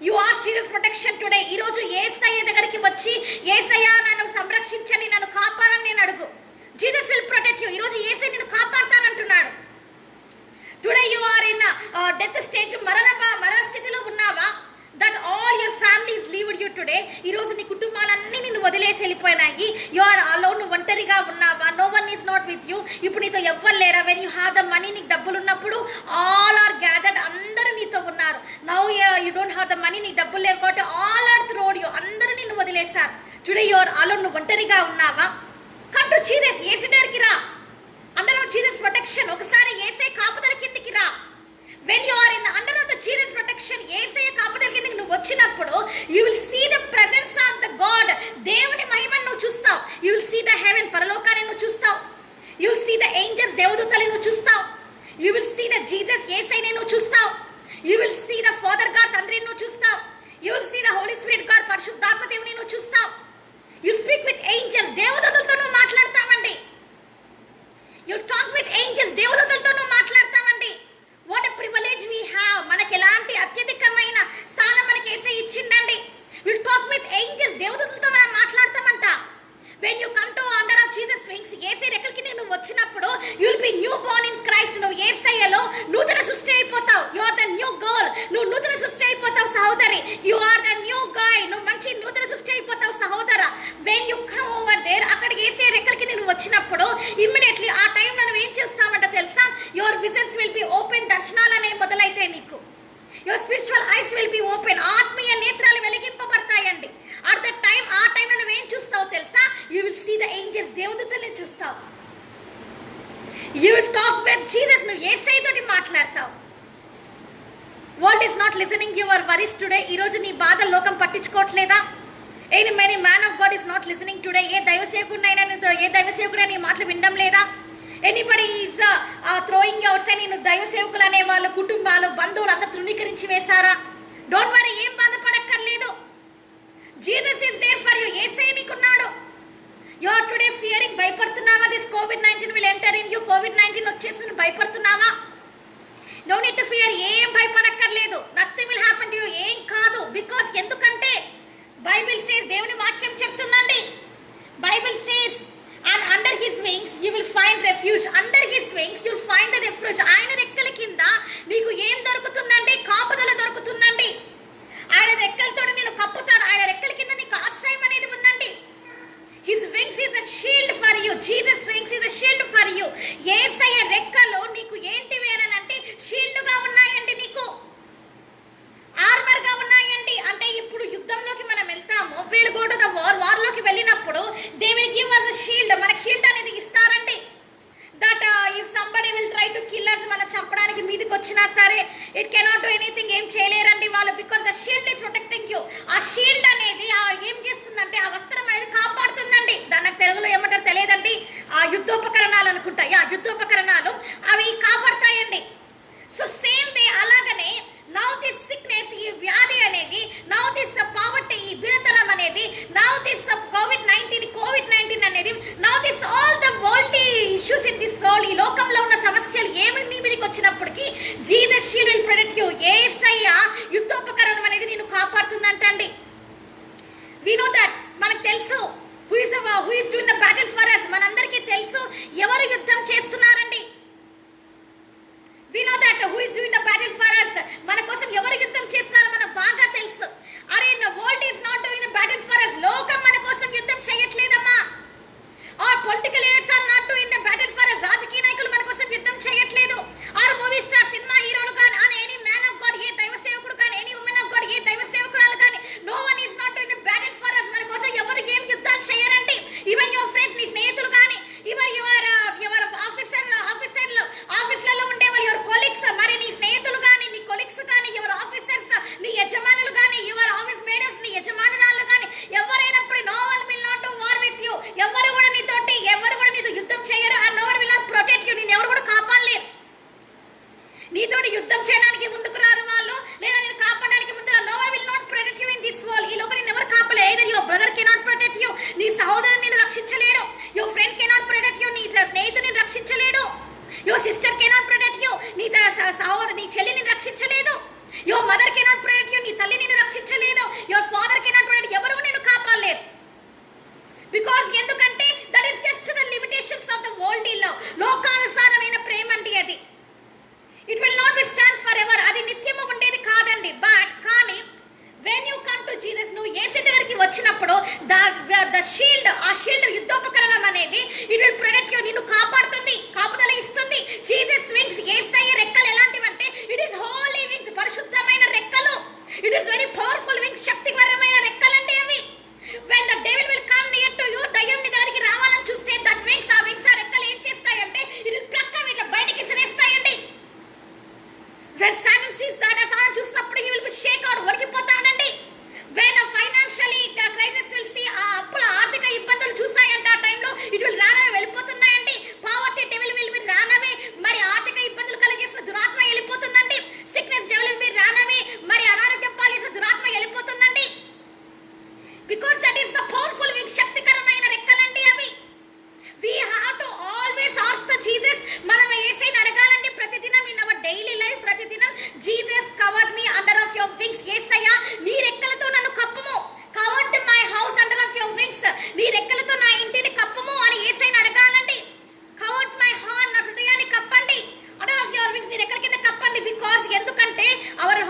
S1: You ask Jesus protection today. ఈ రోజు యేసయ్య దగ్గరికి వచ్చి యేసయ్య నన్ను సంరక్షించండి, నన్ను కాపాడండి అని అడుగు. Jesus will protect you. ఈ రోజు యేసయ్య నిన్ను కాపాడతానంటున్నాడు. Today you are in death stage, మరణ స్థితిలో ఉన్నావా? That all your families leaved you today. ఈ రోజు నీ కుటుంబాలన్నీ నిన్ను వదిలేసి వెళ్ళిపోయినాయి. యు ఆర్ అలోన్, నువ్వు ఒంటరిగా ఉన్నావా? No one is not with you. ఇప్పుడు నీతో ఎవ్వరు లేరా? When you have the money, నీకు డబ్బులు ఉన్నప్పుడు ఆల్ ఆర్ గ్యాదర్డ్, అందరూ నీతో ఉన్నారు. Now you don't have the money, నీకు డబ్బులు లేరు కాబట్టి ఆల్ ఆర్ త్రోడ్ యూ, అందరూ నిన్ను వదిలేశారు. టుడే యు ఆర్ అలోన్, నువ్వు ఒంటరిగా ఉన్నావా? Come to Jesus. యేసు దగ్గరికి రా. Under of Jesus protection. ఒకసారి యేసయ్య కాపుదల కిందికి రా. When you are in under of the Jesus protection, Yesayya కాపుదల కిందకి నువ్వు వచ్చినప్పుడు you will see the presence of the God. దేవుని మహిమను నువ్వు చూస్తావు. You will see the heaven, పరలోకాన్ని నువ్వు చూస్తావు. You will see the angels, దేవదూతలను నువ్వు చూస్తావు. You will see the Jesus, యేసయ్యని నువ్వు చూస్తావు. You will see the father God, తండ్రిని నువ్వు చూస్తావు. You will see the Holi spirit God, పరిశుద్ధాత్మ దేవుని నువ్వు చూస్తావు. యు స్పీక్ విత్ ఏంజెల్స్, దేవదూతలతో నువ్వు మాట్లాడతావండి. యు టాక్ విత్ ఏంజెల్స్, దేవదూతలతో నువ్వు మాట్లాడతావండి. What a privilege we have. మనకి ఎలాంటి అత్యధికమైన స్థానం మనకి యేసయ్య ఇచ్చిండండి. విల్ టాక్ విత్ ఏంజెల్స్, దేవదూతలతో మనం మాట్లాడతామంట. When you come to under of Jesus wings, Yesayya రెక్కల కింద నువ్వు వచ్చినప్పుడు you will be new born in Christ. నువ్వు యేసయ్యలో నూతన సృష్టి అయిపోతావు. You are the new girl, నువ్వు నూతన సృష్టి అయిపోతావు సహోదరి. You are the new guy, నువ్వు మంచి నూతన సృష్టి అయిపోతావు సహోదర. When you come over there, అక్కడికి యేసయ్య రెక్కల కింద నువ్వు వచ్చినప్పుడు ఇమ్మీడియట్లీ ఆ టైంలో నువ్వు ఏం చేస్తావంట తెలుసా? Your visions will be open. దర్శనాలు అనేవి మొదలైతాయి నీకు. Your spiritual ice will be open. ఆత్మీయ నేత్రాలు వెలిగింపబడతాయండి. అట్ ద టైం, ఆ టైంలో నువ్వు ఏం చూస్తావు తెలుసా? You will see the angels, దేవదూతల్ని చూస్తావు. You will talk with Jesus, నువ్వు యేసయ్య తోటి మాట్లాడతావు. World is not listening your worries today. ఈ రోజు నీ బాధ లోకం పట్టించుకోవట్లేదా? Any man of God is not listening today. ఏ దైవ సేవకుడైనా నీ మాటలు వినడం లేదా? Anybody is throwing outside. నేను దైవ సేవకులు అనే వాళ్ళు, కుటుంబాలు, బంధువులు అందరూ తృణీకరించి వేశారా? డోంట్ వరీ, ఏం బాధపడక్కర్లేదు. Jesus is there for you. Yesayya నీకున్నాడు. యు ఆర్ టుడే ఫియరింగ్, భయపడుతున్నావా? This COVID-19 will enter in you. COVID-19 వచ్చేసింది, భయపడుతున్నావా? Don't need to fear. ఏం భయపడక్కర్లేదు. Nothing will happen to you. ఏం కాదు. బికాస్ ఎందుకంటే బైబిల్ సేస్, దేవుని వాక్యం చెప్తుందండి. Bible says and under his wings you will find refuge. Under his wings you will find the refuge. ఆయన రెక్కల కింద నీకు ఏం దొరుకుతుందండి? కాపుదల దొరుకుతుందండి. ఆయన రెక్కలతో నేను కప్పుతాడు. ఆయన రెక్కల కింద నీకు ఆశ్రయం అనేది ఉందండి. his wings is a shield for you. Jesus wings is a shield for you. యేసయ్య రెక్కలు నీకు ఏంటివి అని అంటే షీల్డ్ గా ఉన్నాయండి, నీకు ఆర్మర్ గా ఉన్నాయండి. అంటే ఇప్పుడు యుద్ధంలోకి మనం వెళ్తాము, వీళ్ళు గో టు ద వార్ లోకి వెళ్ళినప్పుడు they will give us a shield. మనకి షీల్డ్ అనేది ఇస్తారండి. That if somebody will try to kill us, మన చంపడానికి మీదకి వచ్చినా సరే ఇట్ కెనాట్ డు ఎనీథింగ్, ఏం చేయలేరండి వాళ్ళు. Because the shield is protecting you. ఆ షీల్డ్ అనేది ఏం చేస్తుందంటే ఆ వస్త్రం అనేది కాపాడుతుందండి. దానికి తెలుగులో ఏమంటారు తెలియదండి. ఆ యుద్ధోపకరణాలు అనుకుంటా. యుద్ధోపకరణాలు అవి కాపాడుతాయండి. సో సేమ్ వే అలాగనే నౌ దిస్ సిక్నెస్, ఈ వ్యాధి అనేది, నౌ దిస్ పావర్టీ, ఈ బిరతనం అనేది, నౌ దిస్ COVID-19 అనేది, now this all the world issues in this world, ఈ లోకంలో ఉన్న సమస్యలు ఏమి నీ మీదకి వచ్చినప్పటికీ Jesus shield will protect you. Yesayya యుద్ధోపకరణం అనేది నిన్ను కాపాడుతుందంటండి. వి నో దట్, మనకు తెలుసు who is doing the battle for us. మనందరికీ తెలుసు ఎవరు యుద్ధం చేస్తున్నారండి. We know that who is doing the battle for us. మన కోసం ఎవరు యుద్ధం చేస్తున్నారో మనకు బాగా తెలుసు. అరే the world is not doing the battle for us. లోకం మన కోసం యుద్ధం చేయట్లేదమ్మా. Our political leaders are not doing the battle for us. రాజకీయ నాయకులు మన కోసం యుద్ధం చేయట్లేదు. Our movie stars, సినిమా హీరోలు కానీ, అని ఎనీ మ్యాన్ ఆఫ్ గాడ్, ఏ దైవ సేవకుడు కానీ, ఎనీ ఉమెన్ ఆఫ్ గాడ్, ఏ దైవ సేవకురాలు కానీ, no one is not doing the battle for us. మన కోసం ఎవరు ఏం యుద్ధాలు చేయరండి. ఈవెన్ యువర్ ఫ్రెండ్స్, నీ స్నేహితులు కానీ, ఈవెన్ యువర్ ఆఫీసర్ రక్షించలేడు. Your friend cannot protect you, నీ స్నేహితుని రక్షించలేడు. Your sister cannot protect you, నీ నీ చెల్లిని రక్షించలేదు. Your mother cannot protect you, నీ తల్లి నిన్ను రక్షించలేదు. యువర్ ఫాదర్ కెనాట్ ప్రొటెక్ట్, ఎవరు నిన్ను కాపాడలేరు. బికాస్ ఎందుకంటే that is just the limitations of the world love. లోకానుసారమైన ప్రేమ అండి అది. It will not be stand forever. అది నిత్యము ఉండేది కాదండి. బట్ కానీ when you come to Jesus, నువ్వు యేసు దగ్గరికి వచ్చినప్పుడు ద షీల్డ్, ఆ షీల్డ్ యుద్ధోపకరణం అనేది ఇట్ విల్ ప్రొటెక్ట్ యూ, నిన్ను కాపాడుతుంది, కాపుదల ఇస్తుంది. జీసస్ వింగ్స్, యేసయ్య రెక్కలు ఎలాంటివంటే ఇట్ ఈస్ హోలీ వింగ్స్, పరిశుద్ధమైన రెక్కలు. It is very powerful wings, శక్తిపరమైన రెక్కలండి అవి. When the devil will come near to you, దయ్యం నీ దగ్గరికి రావాలని చూస్తే దట్ వింగ్స్, ఆ వింగ్స్, ఆ రెక్కలు ఏం చేస్తాయంటే ఇట్ విల్ ప్లక్ అవి ఇట్లా బయటికి సిరేస్తాయండి. వెన్ సైమన్ సీస్ దట్, ఆ చూసినప్పుడు he will be shake out, వణికిపోతాడండి. When financially crisis will see, ఆ అప్పుల ఆర్థిక ఇబ్బందులు చూసాయంటే ఆ టైంలో ఇట్ విల్ రానవే, వెళ్ళిపోతున్నాయండి. Poverty devil will be run away, మరి ఆర్థిక ఇబ్బందులు కలిగేసిన దురాత్మ వెళ్ళిపోతుందండి. Sickness devil will be run away, మరి అనారోగ్యం పాలేసిన దురాత్మ వెళ్ళిపోతుందండి. Because that is the powerful wing, శక్తికరమైన రెక్కలండి అవి. We have to always ask the Jesus. మనం యేసయ్యని అడగాలండి ప్రతిదినం ఇన్ అవర్ డైలీ లైఫ్. ప్రతిదినం Jesus cover me under of your wings. Yesayya నీ రెక్కలతో నన్ను కప్పుము. Covered my house under of your wings. నీ రెక్కలతో నా ఇంటిని కప్పుము అని యేసయ్యని అడగాలండి. కవర్డ్ మై హార్ట్, నా హృదయాన్ని కప్పండి. అండర్ ఆఫ్ యువర్ వింగ్స్, నీ రెక్కల కింద కప్పండి. బికాస్ ఎందుకంటే అవర్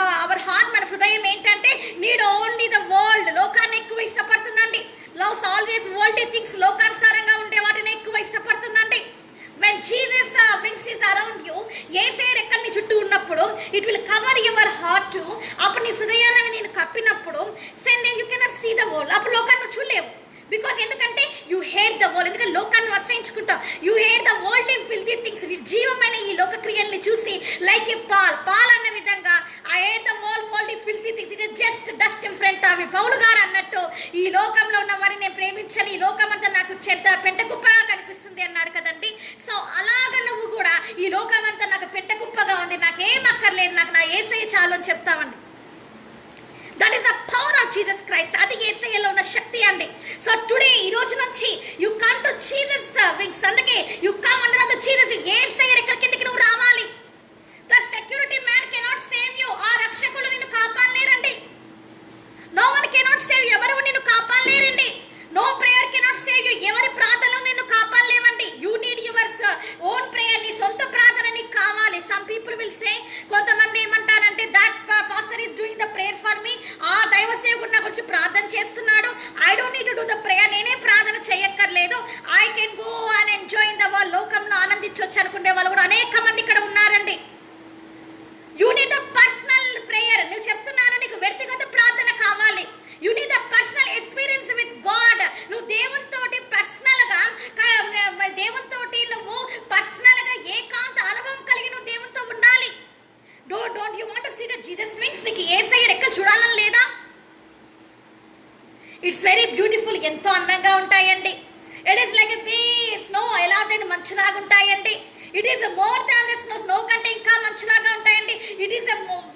S1: హార్ట్, మన హృదయం ఏంటంటే నీడ్ ఓన్లీ ద వరల్డ్, లోకాన్ని ఎక్కువ ఇష్టపడుతుందండి. లవ్స్ ఆల్వేస్ వరల్డ్లీ థింగ్స్, లోకానుసారంగా ఉండే వాటిని ఎక్కువ ఇష్టపడుతుందండి. when Jesus wings is around you, యేసయ్య రెక్కల్ని చుట్టూ ఉన్నప్పుడు it will cover your heart too. అప్పుడు నీ హృదయాన్ని నేను కప్పినప్పుడు సెండ్ you cannot see the world, అప్పుడు లోకాన్ని చూడలేవు. బికాస్ ఎందుకంటే యూ హేట్ ద వరల్డ్, ఎందుకంటే లోకాన్ని అసహించుకుంటావు. You hate the world in filthy things, జీవమైన ఈ లోక క్రియల్ని చూసి లైక్ ఏ పాల్ అన్న విధంగా I hate the world in filthy things, it is just dust in front of me. Paul గారు అన్నట్టు ఈ లోకంలో ఉన్న వారిని నేను ప్రేమించని, ఈ లోకమంతా నాకు చెడ్డ పెంటకుప్పగా కనిపిస్తుంది అన్నాడు కదండి. సో అలాగ నువ్వు కూడా ఈ లోకమంతా నాకు పెంటకుప్పగా ఉంది, నాకేం అక్కర్లేదు, నాకు నా యేసయ్య చాలు అని చెప్తామండి. That is the power of Jesus Christ. అది యేసయ్యలో ఉన్న శక్తి అండి. సో టుడే, ఈ రోజు నుంచి you come to Jesus wings. అందుకే you come under the Jesus. Yesayya రెక్కల కిందకి నువ్వు రావాలి. The security man cannot save you. ఆ రక్షకులు నిన్ను కాపాడలేరండి. No one cannot save you. ఎవరు నిన్ను కాపాడలేరండి. No prayer cannot save you. ఎవరి ప్రార్థనలు నిన్ను కాపాడలేవండి. You need your own prayer. నీ సొంత ప్రార్థన నీకు కావాలి. సమ్ పీపుల్ విల్ సే, కొంతమంది ఏమంటారంటే that pastor is doing the prayer for me. ఆ దైవ సేవకుడు నా గురించి ప్రార్థన చేస్తున్నాడు, I don't need to do the prayer, నేనే ప్రార్థన చేయక్కర్లేదు, I can go and enjoy in the world, లోకంలో ఆనందించవచ్చు అనుకునే వాళ్ళు కూడా అనేక మంది ఇక్కడ ఉన్నారండి. You need the personal prayer. నేను చెప్తున్నాను, నీకు వ్యక్తిగత ప్రార్థన కావాలి. You need the personal experience with God. నువ్వు దేవునితోటి పర్సనల్గా, దేవునితోటి నువ్వు పర్సనల్గా ఏకాంత అనుభవం కలిగి నువ్వు దేవునితో ఉండాలి. Don't you want to see the Jesus wings? నీకు యేసయ్య రెక్కలు చూడాలని లేదా? It's very beautiful. ఎంతో అందంగా ఉంటాయండి. It is like a snow, ఎలా ఉంటాయండి, మంచులాగా ఉంటాయండి. It is more than the snow, snow కంటే ఇంకా మంచులాగా ఉంటాయండి. ఇట్ ఈస్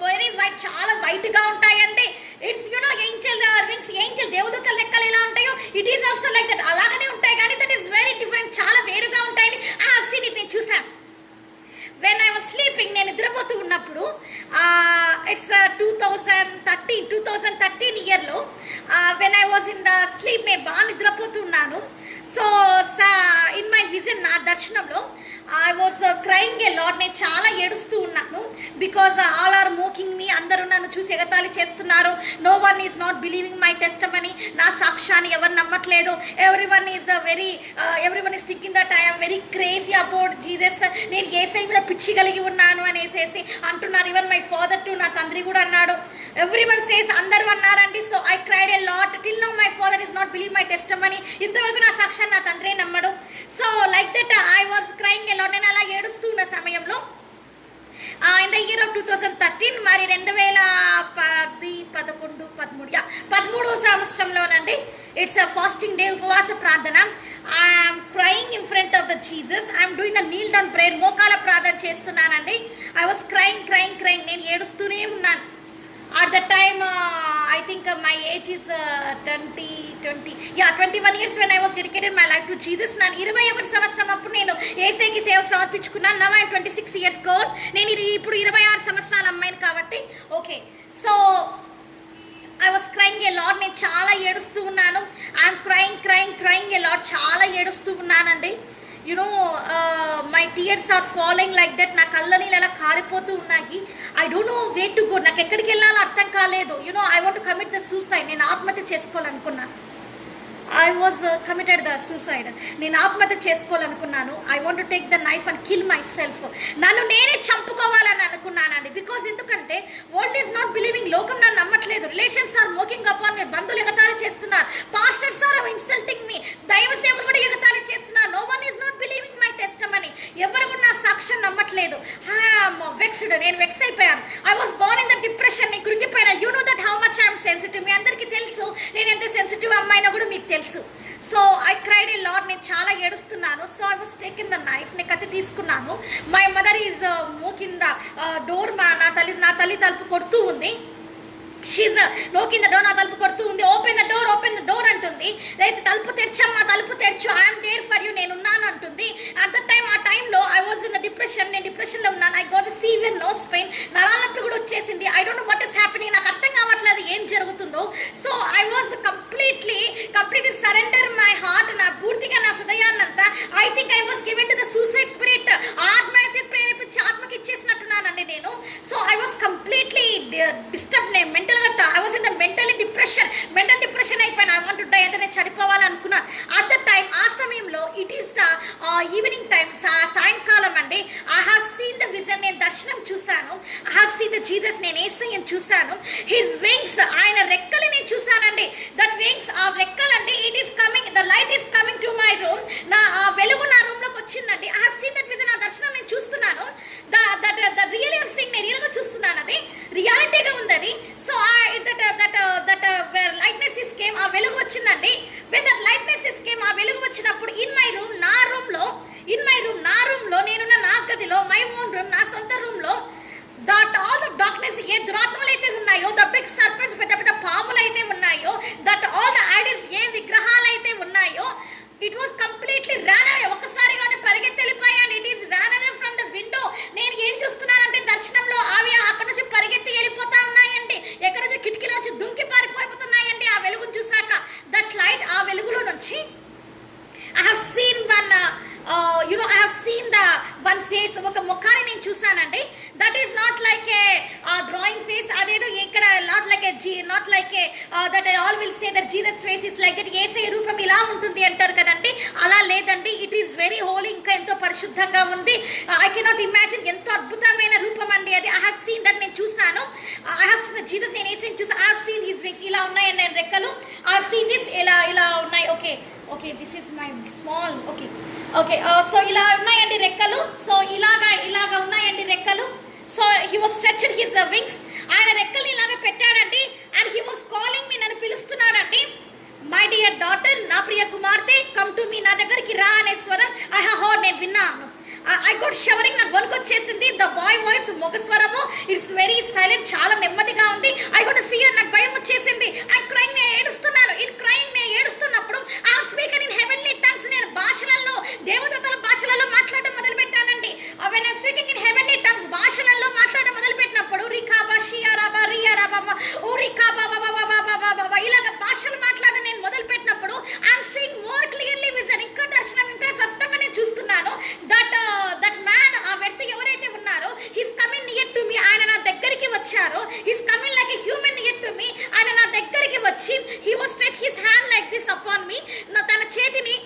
S1: వెరీ వైట్, చాలా వైట్ గా ఉంటాయండి. ఇట్స్ ఏంజల్ వింగ్స్, ఏంజల్ దేవదూతల రెక్కలు ఎలా ఉంటాయో it is also like that, అలాగనే ఉంటాయి. కానీ దట్ ఈస్ వెరీ డిఫరెంట్, చాలా వేరుగా ఉంటాయని ఐ హావ్ సీన్ ఇట్, నేను చూసాను. వెన్ ఐ వాజ్ స్లీపింగ్, నేను నిద్రపోతూ ఉన్నప్పుడు, ఇట్స్ 2013 ఇయర్లో, when I was in the sleep, నేను బాగా నిద్రపోతున్నాను. సో ఇన్ మై విజన్, నా దర్శనంలో I was crying a lot. నేను చాలా ఏడుస్తూ ఉన్నాను. Because all are mocking me, అందరూ నన్ను చూసి ఎగతాళి చేస్తున్నారు. No one is not believing my testimony. నా సాక్ష్యాన్ని ఎవరు నమ్మట్లేదు. Every one is thinking that I am very crazy about Jesus. నేను యేసయ్య మీద పిచ్చి కలిగి ఉన్నాను అనేసి అంటున్నారు. ఈవెన్ మై ఫాదర్ టు, నా తండ్రి కూడా అన్నాడు. ఎవ్రీ వన్ సేస్, అందరూ అన్నారండి. So I cried a lot. Till now my father is not believe my testimony. ఇంతవరకు నా సాక్ష్యాన్ని నా తండ్రి నమ్మడు. So like that I was crying a lot. నేను అలా ఏడుస్తున్న సమయంలో ఇన్ ద ఇయర్ ఆఫ్ 2013, మరి 2013 సంవత్సరంలోనండి, ఇట్స్ అ ఫాస్టింగ్ డే, ఉపవాస ప్రార్థన. I'm crying in front of the Jesus. I'm doing the Neel down prayer, మోకాల ప్రార్థన చేస్తున్నానండి. I was crying. నేను ఏడుస్తూనే ఉన్నాను. At the time, I think my age is 20 21 years when I was dedicated my life to Jesus. నేను 21 సంవత్సరం అప్పుడు నేను యేసయ్యకి సేవకు సమర్పించుకున్నాను. Now I am 26 years old. నేను ఇప్పుడు 26 సంవత్సరాల అమ్మాయిని కాబట్టి okay. So I was crying a lot. నేను చాలా ఏడుస్తూ ఉన్నాను. I'm crying a lot. చాలా ఏడుస్తూ ఉన్నానండి. My tears are following like that. నా కళ్ళ నీళ్ళు అలా కారిపోతూ ఉన్నాయి. I don't know way to go. నాకు ఎక్కడికి వెళ్ళాలో అర్థం కాలేదు. I want to commit the suicide. నేను ఆత్మహత్య చేసుకోవాలనుకున్నాను. I was committed the suicide. నేను ఆత్మహత్య చేసుకోవాలనుకున్నాను. I want to take the knife and kill myself. నన్ను నేనే చంపుకోవాలని అనుకున్నానండి. బికాజ్ ఎందుకంటే వరల్డ్ ఈజ్ నాట్ బిలీవింగ్. లోకం నన్ను నమ్మట్లేదు. Relations are mocking upon me. బంధువులు ఎగతాళి చేస్తున్నారు. Pastors are insulting me. దైవ సేవలు కూడా ఎగతాళి చేస్తున్నారు. No one is not believing my testimony. ఎవరు కూడా నా సాక్ష్యం నమ్మట్లేదు. వెక్స్డ్. నేను వెక్స్ అయిపోయాను. I was born in the depression. నేను కృంగిపోయాను. You know that how much I'm sensitive. మీ అందరికీ తెలుసు నేను ఎంత సెన్సిటివ్ అమ్మాయినా కూడా మీకు తెలుసు. So I cried a lot. నేను చాలా ఏడుస్తున్నాను. So I was taking the knife. నేను కత్తి తీసుకున్నాను. My mother is knocking the door. నా తల్లి తలుపు కొడుతూ ఉంది. She's knocking the door. నా తలుపు కొడుతూ ఉంది. ఓపెన్ ద డోర్ అంటుంది. అయితే తలుపు తెరిచమ్మా, తలుపు తెరచు, ఐఎమ్ దేర్ ఫర్ యూ, నేను ఉన్నాను అంటుంది. అట్ ద టైమ్, ఆ టైంలో I was in the depression. నేను డిప్రెషన్లో ఉన్నాను. I got severe nerves pain. నరాలనొప్పి కూడా వచ్చేసింది. I don't know what is happening. నాకు అర్థం కావట్లేదు ఏం జరుగుతుందో. So I was completely surrender my heart. నా పూర్తిగా నా హృదయాన్నంతా I think I was given to the suicide spirit. ఆత్మహత్య ప్రేరేపించి ఆత్మకి ఇచ్చేసినట్టున్నానండి నేను. So I was completely disturb. నేను మెంటల్గా I was in the mental depression అయిపోయాను. I want to die. అయితే నేను చనిపోవాలనుకున్నాను. అట్ ద టైమ్, ఆ సమయంలో it is the evening time, సాయంకాలం అండి. I have seen the vision. నేను దర్శనం చూశాను. I have seen the Jesus. నేను యేసయ్యను చూశాను. హిస్ వింగ్స్, ఆయన రెక్కలు నేను చూశానండి. దట్ వింగ్స్, ఆ రెక్కలండి, it is coming, the light is coming to my room. ఆ వెలుగు నా రూమ్ లోకి వచ్చిందండి. I have seen that vision. ఆ దర్శనం నేను చూస్తున్నాను. ద రియల్ ఆఫ్ సింగ్ నేను రియల్గా చూస్తున్నాను. అది రియాలిటీగా ఉంది అది. So that lightness is came. ఆ వెలుగు వచ్చిందండి. When that lightness is came, ఆ వెలుగు వచ్చినప్పుడు ఇన్ మై రూమ్, నా రూమ్లో నేనున్న నా గదిలో, మై ఓన్ రూమ్, నా సొంత రూమ్లో, దట్ ఆల్ ద డార్క్నెస్, ఏ దురాత్మలు అయితే ఉన్నాయో, ద బిగ్ సర్పెంట్స్, పెద్ద పెద్ద పాములు అయితే ఉన్నాయో, దట్ ఆల్ ద ఐడల్స్, ఏ విగ్రహాలు అయితే ఉన్నాయో, it was completely ran away. ఒక్కసారిగానే పరిగెత్తి వెళ్ళిపోయాను. It is ran away from the window. నేను ఏం చూస్తున్నానంటే దర్శనంలో అవి అక్కడ నుంచి పరిగెత్తి వెళ్ళిపోతా ఉన్నాయండి. ఎక్కడ నుంచి కిటికీలో నుంచి దుంకి పారిపోతున్నాయండి. ఆ వెలుగును చూసాక, దట్ లైట్, ఆ వెలుగులో నుంచి I have seen I have seen the one face. ఒక ముఖాన్ని నేను చూసానండి. That is not like a drawing face. అదేదో ఇక్కడ not like a that all will say that Jesus face is like that. Yesayya రూపం ఇలా ఉంటుంది అంటారు కదండి, అలా లేదండి. It is very holy. ఇంకా ఎంతో పరిశుద్ధంగా ఉంది. I cannot imagine. ఎంతో అద్భుతమైన రూపం అండి అది. I have seen that. నేను చూసాను. I have seen Jesus. నేను యేసయ్యని చూసాను. I have seen his wings. ఇలా ఉన్నాయండి ఆయన రెక్కలు. I have seen this. ఇలా ఉన్నాయి. Okay this is my small. Okay so ఇలా ఉన్నాయండి రెక్కలు. సో ఇలాగా ఉన్నాయండి రెక్కలు. So he was stretched his wings. ఆయన రెక్కలు ఇలాగ పెట్టాడండి. And he was calling me. నన్ను పిలుస్తున్నాడండి. మై డియర్ డాటర్, నా ప్రియ కుమార్తె, కమ్ టు మీ, నా దగ్గరికి రా అనే స్వరం ఐ హావ్ హర్డ్. నేను విన్నాను. I got shivering. నాకు వణుకొచ్చేసింది. ద బాయ్ వాయిస్, మొగ స్వరము. It's very silent. చాలా నెమ్మదిగా ఉంది. I got fear. నాకు భయం వచ్చేసింది. I crying. నేను ఏడుస్తున్నాను. నేను ఏడుస్తున్నప్పుడు I speaking in heavenly tongues. నేను భాషలలో, దేవదూతల భాషలలో మాట్లాడడం మొదలు పెట్టానండి. When I speaking in heavenly tongues, భాషలలో మాట్లాడడం మొదలు పెట్టినప్పుడు రికాబా షియారాబా రియారాబా ఓ రికాబా బాబా ఇలాగ భాషలు మాట్లాడడం నేను మొదలు పెట్టినప్పుడు I'm seeing more clearly vision. ఇంకా దర్శనం, ఇంకా స్పష్టంగా నేను చూస్తున్నాను. దట్ మ్యాన్, ఆ వ్యక్తి ఎవరైతే ఉన్నారో, he's coming near to me. ఆయన నా దగ్గరికి వచ్చారు. He's coming like a human near to me. ఆయన నా దగ్గరికి వచ్చి he was stretch his hand like this upon me. తన చేతిని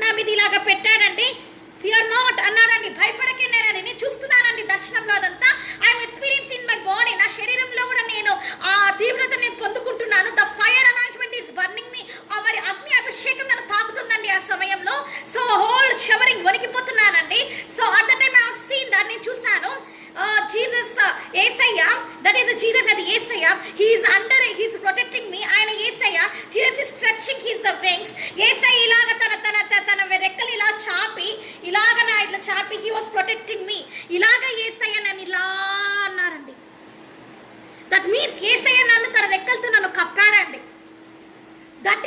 S1: నా మీద ఇలాగా పెట్టాడండి. ఫియర్ నాట్ అన్నాడండి. భయపడకేనండి. నేను చూస్తున్నానండి దర్శనంలో అదంతా. I'm experience in my body. నా శరీరంలో కూడా నేను ఆ తీవ్రత నేను పొందుకుంటున్నాను. The fire anointment is burning me. మరి అగ్ని అభిషేకం నన్ను తాకుతుందండి ఆ సమయంలో. సో హోల్ షవరింగ్, వణికిపోతున్నానండి. So at the time I have seen that. నేను చూశాను Jesus, Yesayya, that is Jesus. అది Yesayya. He is protecting me. ఆయన Yesayya. Jesus is stretching his wings. Yesayya ఇలాగ తన రెక్కలు ఇలా చాపి, ఇట్లా చాపి, హీ వాస్ ప్రొటెక్టింగ్ మీ. ఇలాగ యేసయ్య నన్ను ఇలా అన్నారండి. దట్ మీన్స్ యేసయ్య నన్ను తన రెక్కలతో నన్ను కప్పాడండి. దట్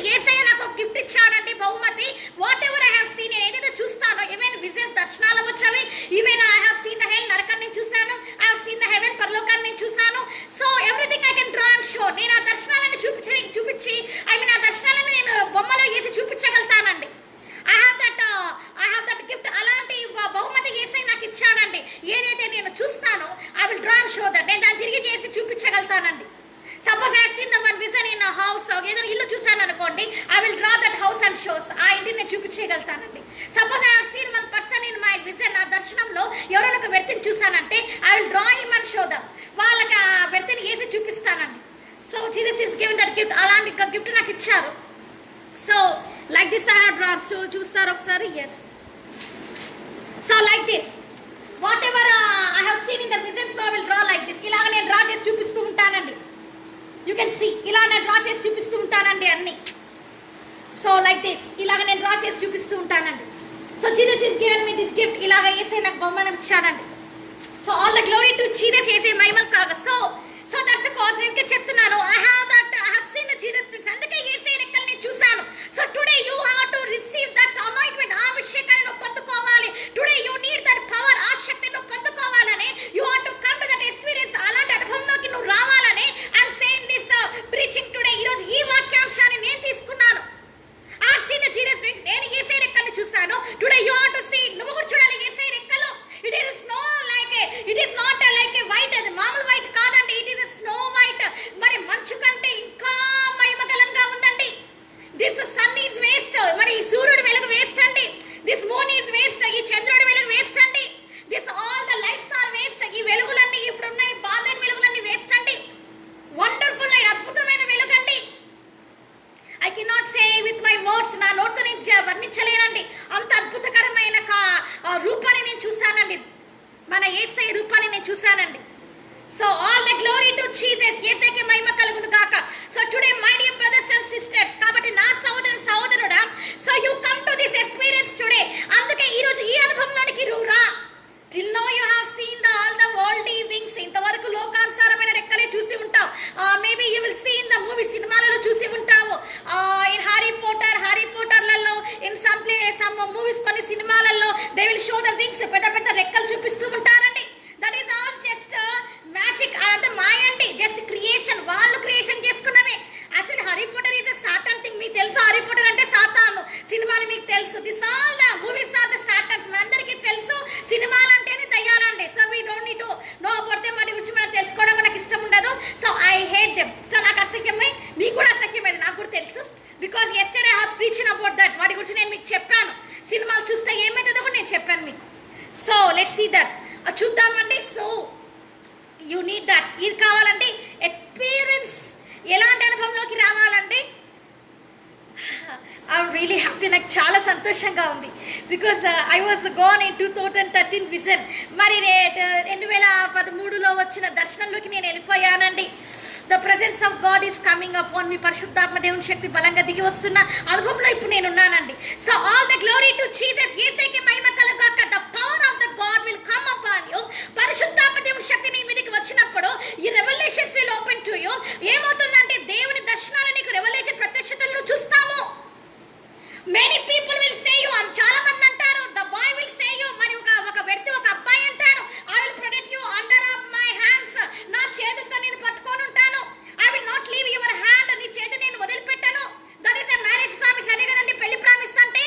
S1: యేసయ్య నాకు ఒక గిఫ్ట్ ఇచ్చాడండి, బహుమతి. Whatever I have seen, నేను ఏదైతే చూస్తానో, ఈవెన్ విజన్ దర్శనాలు వచ్చావి, even I have seen the hell, నరకాన్ని నేను చూశాను, I have seen the heaven, పరలోకాన్ని నేను చూశాను. So everything I can draw and show. నేను ఆ దర్శనాలను చూపించి ఐ మీన్ ఆ దర్శనాలను నేను బొమ్మలో వేసి చూపించగలుగుతానండి. I have that gift. అలాంటి బహుమతి యేసయ్య నాకు ఇచ్చాడండి. ఏదైతే నేను చూస్తానో I will draw and show that. నేను దాన్ని తిరిగి చేసి చూపించగలుగుతానండి. Suppose I seen the one vision in house, ఏదైనా ఇల్లు చూసాను అనుకోండి, I will draw that house and shows. ఆ ఇంటిని నేను చూపించగలుగుతానండి. Suppose I seen one person in my vision, ఆ దర్శనంలో ఎవరైనా ఒక వ్యక్తిని చూసానంటే I will draw him and show them. వాళ్ళకి ఆ వ్యక్తిని వేసి చూపిస్తానండి. So Jesus is giving that gift. అలాంటి గిఫ్ట్ నాకు ఇచ్చారు. So like this I have draw. So చూస్తారు ఒకసారి. Yes. So like this whatever I have seen in the vision, so I will draw like this. ఇలాగ నేను draw చేసి చూపిస్తూ ఉంటానండి. యూ కెన్ సీ, ఇలా నేను డ్రా చేసి చూపిస్తూ ఉంటానండి అన్ని. సో లైక్ దిస్, ఇలాగ నేను డ్రా చేసి చూపిస్తూ ఉంటానండి. So Jesus is given me this gift. ఇలాగ యేసయ్య నాకు బహుమానం ఇచ్చాడండి. So all the glory to Jesus. Yesayya మహిమ కాదు. So that's the cause. నేను చెప్తున్నాను, I have seen the Jesus wings. అందుకే యేసయ్య రెక్కలు నేను చూశాను. So today you have to receive that anointment. ఆ అభిషేకాన్ని నువ్వు పొందుకోవాలి. Today you need that power. ఆ శక్తిని నువ్వు పొందుకోవాలని, you have to come to that experience. అలాంటి అనుభవంలోకి నువ్వు రావాలని I'm saying this preaching today. ఈరోజు ఈ వాక్యాంశాన్ని నేను తీసుకున్నాను. ఆ సీన్ జీసస్ వింగ్స్. నేను యేసయ్య రెక్కల్ని చూశాను. Today you have to see. నువ్వు కూడా చూడాలి యేసయ్య రెక్కలు. It is not like a white. అది మామూలు వైట్ కాదండి. It is snow white. మరి మంచు కంటే ఇంకా మహిమగలంగా ఉందండి. This sun is waste. మరి ఈ సూర్యుడు వెలుగు వేస్ట్ అండి. This moon is waste. ఈ చంద్రుడి వెలుగు వేస్ట్ అండి. This all the lights are waste. ఈ వెలుగులన్నీ ఇప్పుడున్న ఈ బాలెట్ వెలుగులన్నీ వేస్ట్ అండి. వండర్ఫుల్ లైట్, అద్భుతమైన వెలుగండి. I cannot say with my words. నా నోటితో నేను వర్ణించలేనండి. అంత అద్భుతకరమైన రూపాన్ని నేను చూశానండి. మన యేసయ్య రూపాన్ని నేను చూశానండి. So all the glory to Jesus. యేసయ్యకి మహిమ కలుగును గాక. So today my dear brothers and sisters, కాబట్టి నా సహోదరుడా, so you come to this experience today. అందుకే ఈ రోజు ఈ అనుభవంలోనికి రా. Till now you have seen all the worldly wings. ఇంతవరకు లోకానుసారమైన రెక్కలే చూసి ఉంటావు. Maybe you will see in the movie, సినిమాలలో చూసి ఉంటావు. ఇన్ హ్యారీ పోటర్లలో ఇన్ సమ్ మూవీస్, కొన్ని సినిమాలలో they will show the wings. పెద్ద పెద్ద రెక్కలు చూపిస్తూ ఉంటారండి. That is all just magic. అదంతా మాయ అండి. Just creation. వాళ్ళు క్రియేషన్ చేసుకున్నవే. Actually Harry Potter is a Satan thing. మీకు తెలుసు హ్యారీ పోటర్ అంటే సాతాను. సినిమాలు మీకు తెలుసు. This all the movies are the Satans. మనందరికీ తెలుసు సినిమాలు అంటేనే దయ్యాలండి. So we don't need to know about them. వాటి గురించి మనం తెలుసుకోవడం నాకు ఇష్టం ఉండదు. So I hate them. So నాకు అసహ్యమే, మీకు కూడా అసహ్యమైంది, నాకు కూడా తెలుసు. Because yesterday I have preached about that. వాటి గురించి నేను మీకు చెప్పాను. సినిమాలు చూస్తే ఏమవుతుందో కూడా నేను చెప్పాను మీకు. So let's see that. చూద్దామండి. So you need that. ఇది కావాలండి ఎక్స్పీరియన్స్. ఎలాంటి అనుభవంలోకి రావాలండి? I'm really happy. నాకు చాలా సంతోషంగా ఉంది. Because I was gone in 2013 vision. మరి 2013లో వచ్చిన దర్శనంలోకి నేను వెళ్ళిపోయానండి. The presence of God is coming upon me. పరిశుద్ధాత్మ దేవుని శక్తి బలంగా దిగి వస్తున్న అనుభవంలో ఇప్పుడు నేను ఉన్నానండి. So all the glory to Jesus. యేసయ్యకి మహిమ కలుగాక. The power of the God will come upon you. పరిశుద్ధాత్మ దేవుని శక్తి నీ మీదకి వచ్చినప్పుడు ఈ revolutions will open to you. ఏమవుతుందంటే దేవుని దర్శనాలు నీకు రెవల్యూషన్ ప్రత్యక్షతలను చూస్తాము. Many people will say you. చాలా మంది అంటారు, the boy will say you. మరి ఒక వ్యక్తి, ఒక అబ్బాయి అంటాడు, I will protect you under of my hands. నా చేతితో నేను పట్టుకొని ఉంటాను. I will not leave your hand. నీ చేతి నేను వదిలిపెట్టను. That is a marriage promise. అదే కదండి పెళ్లి ప్రామిస్ అంటే.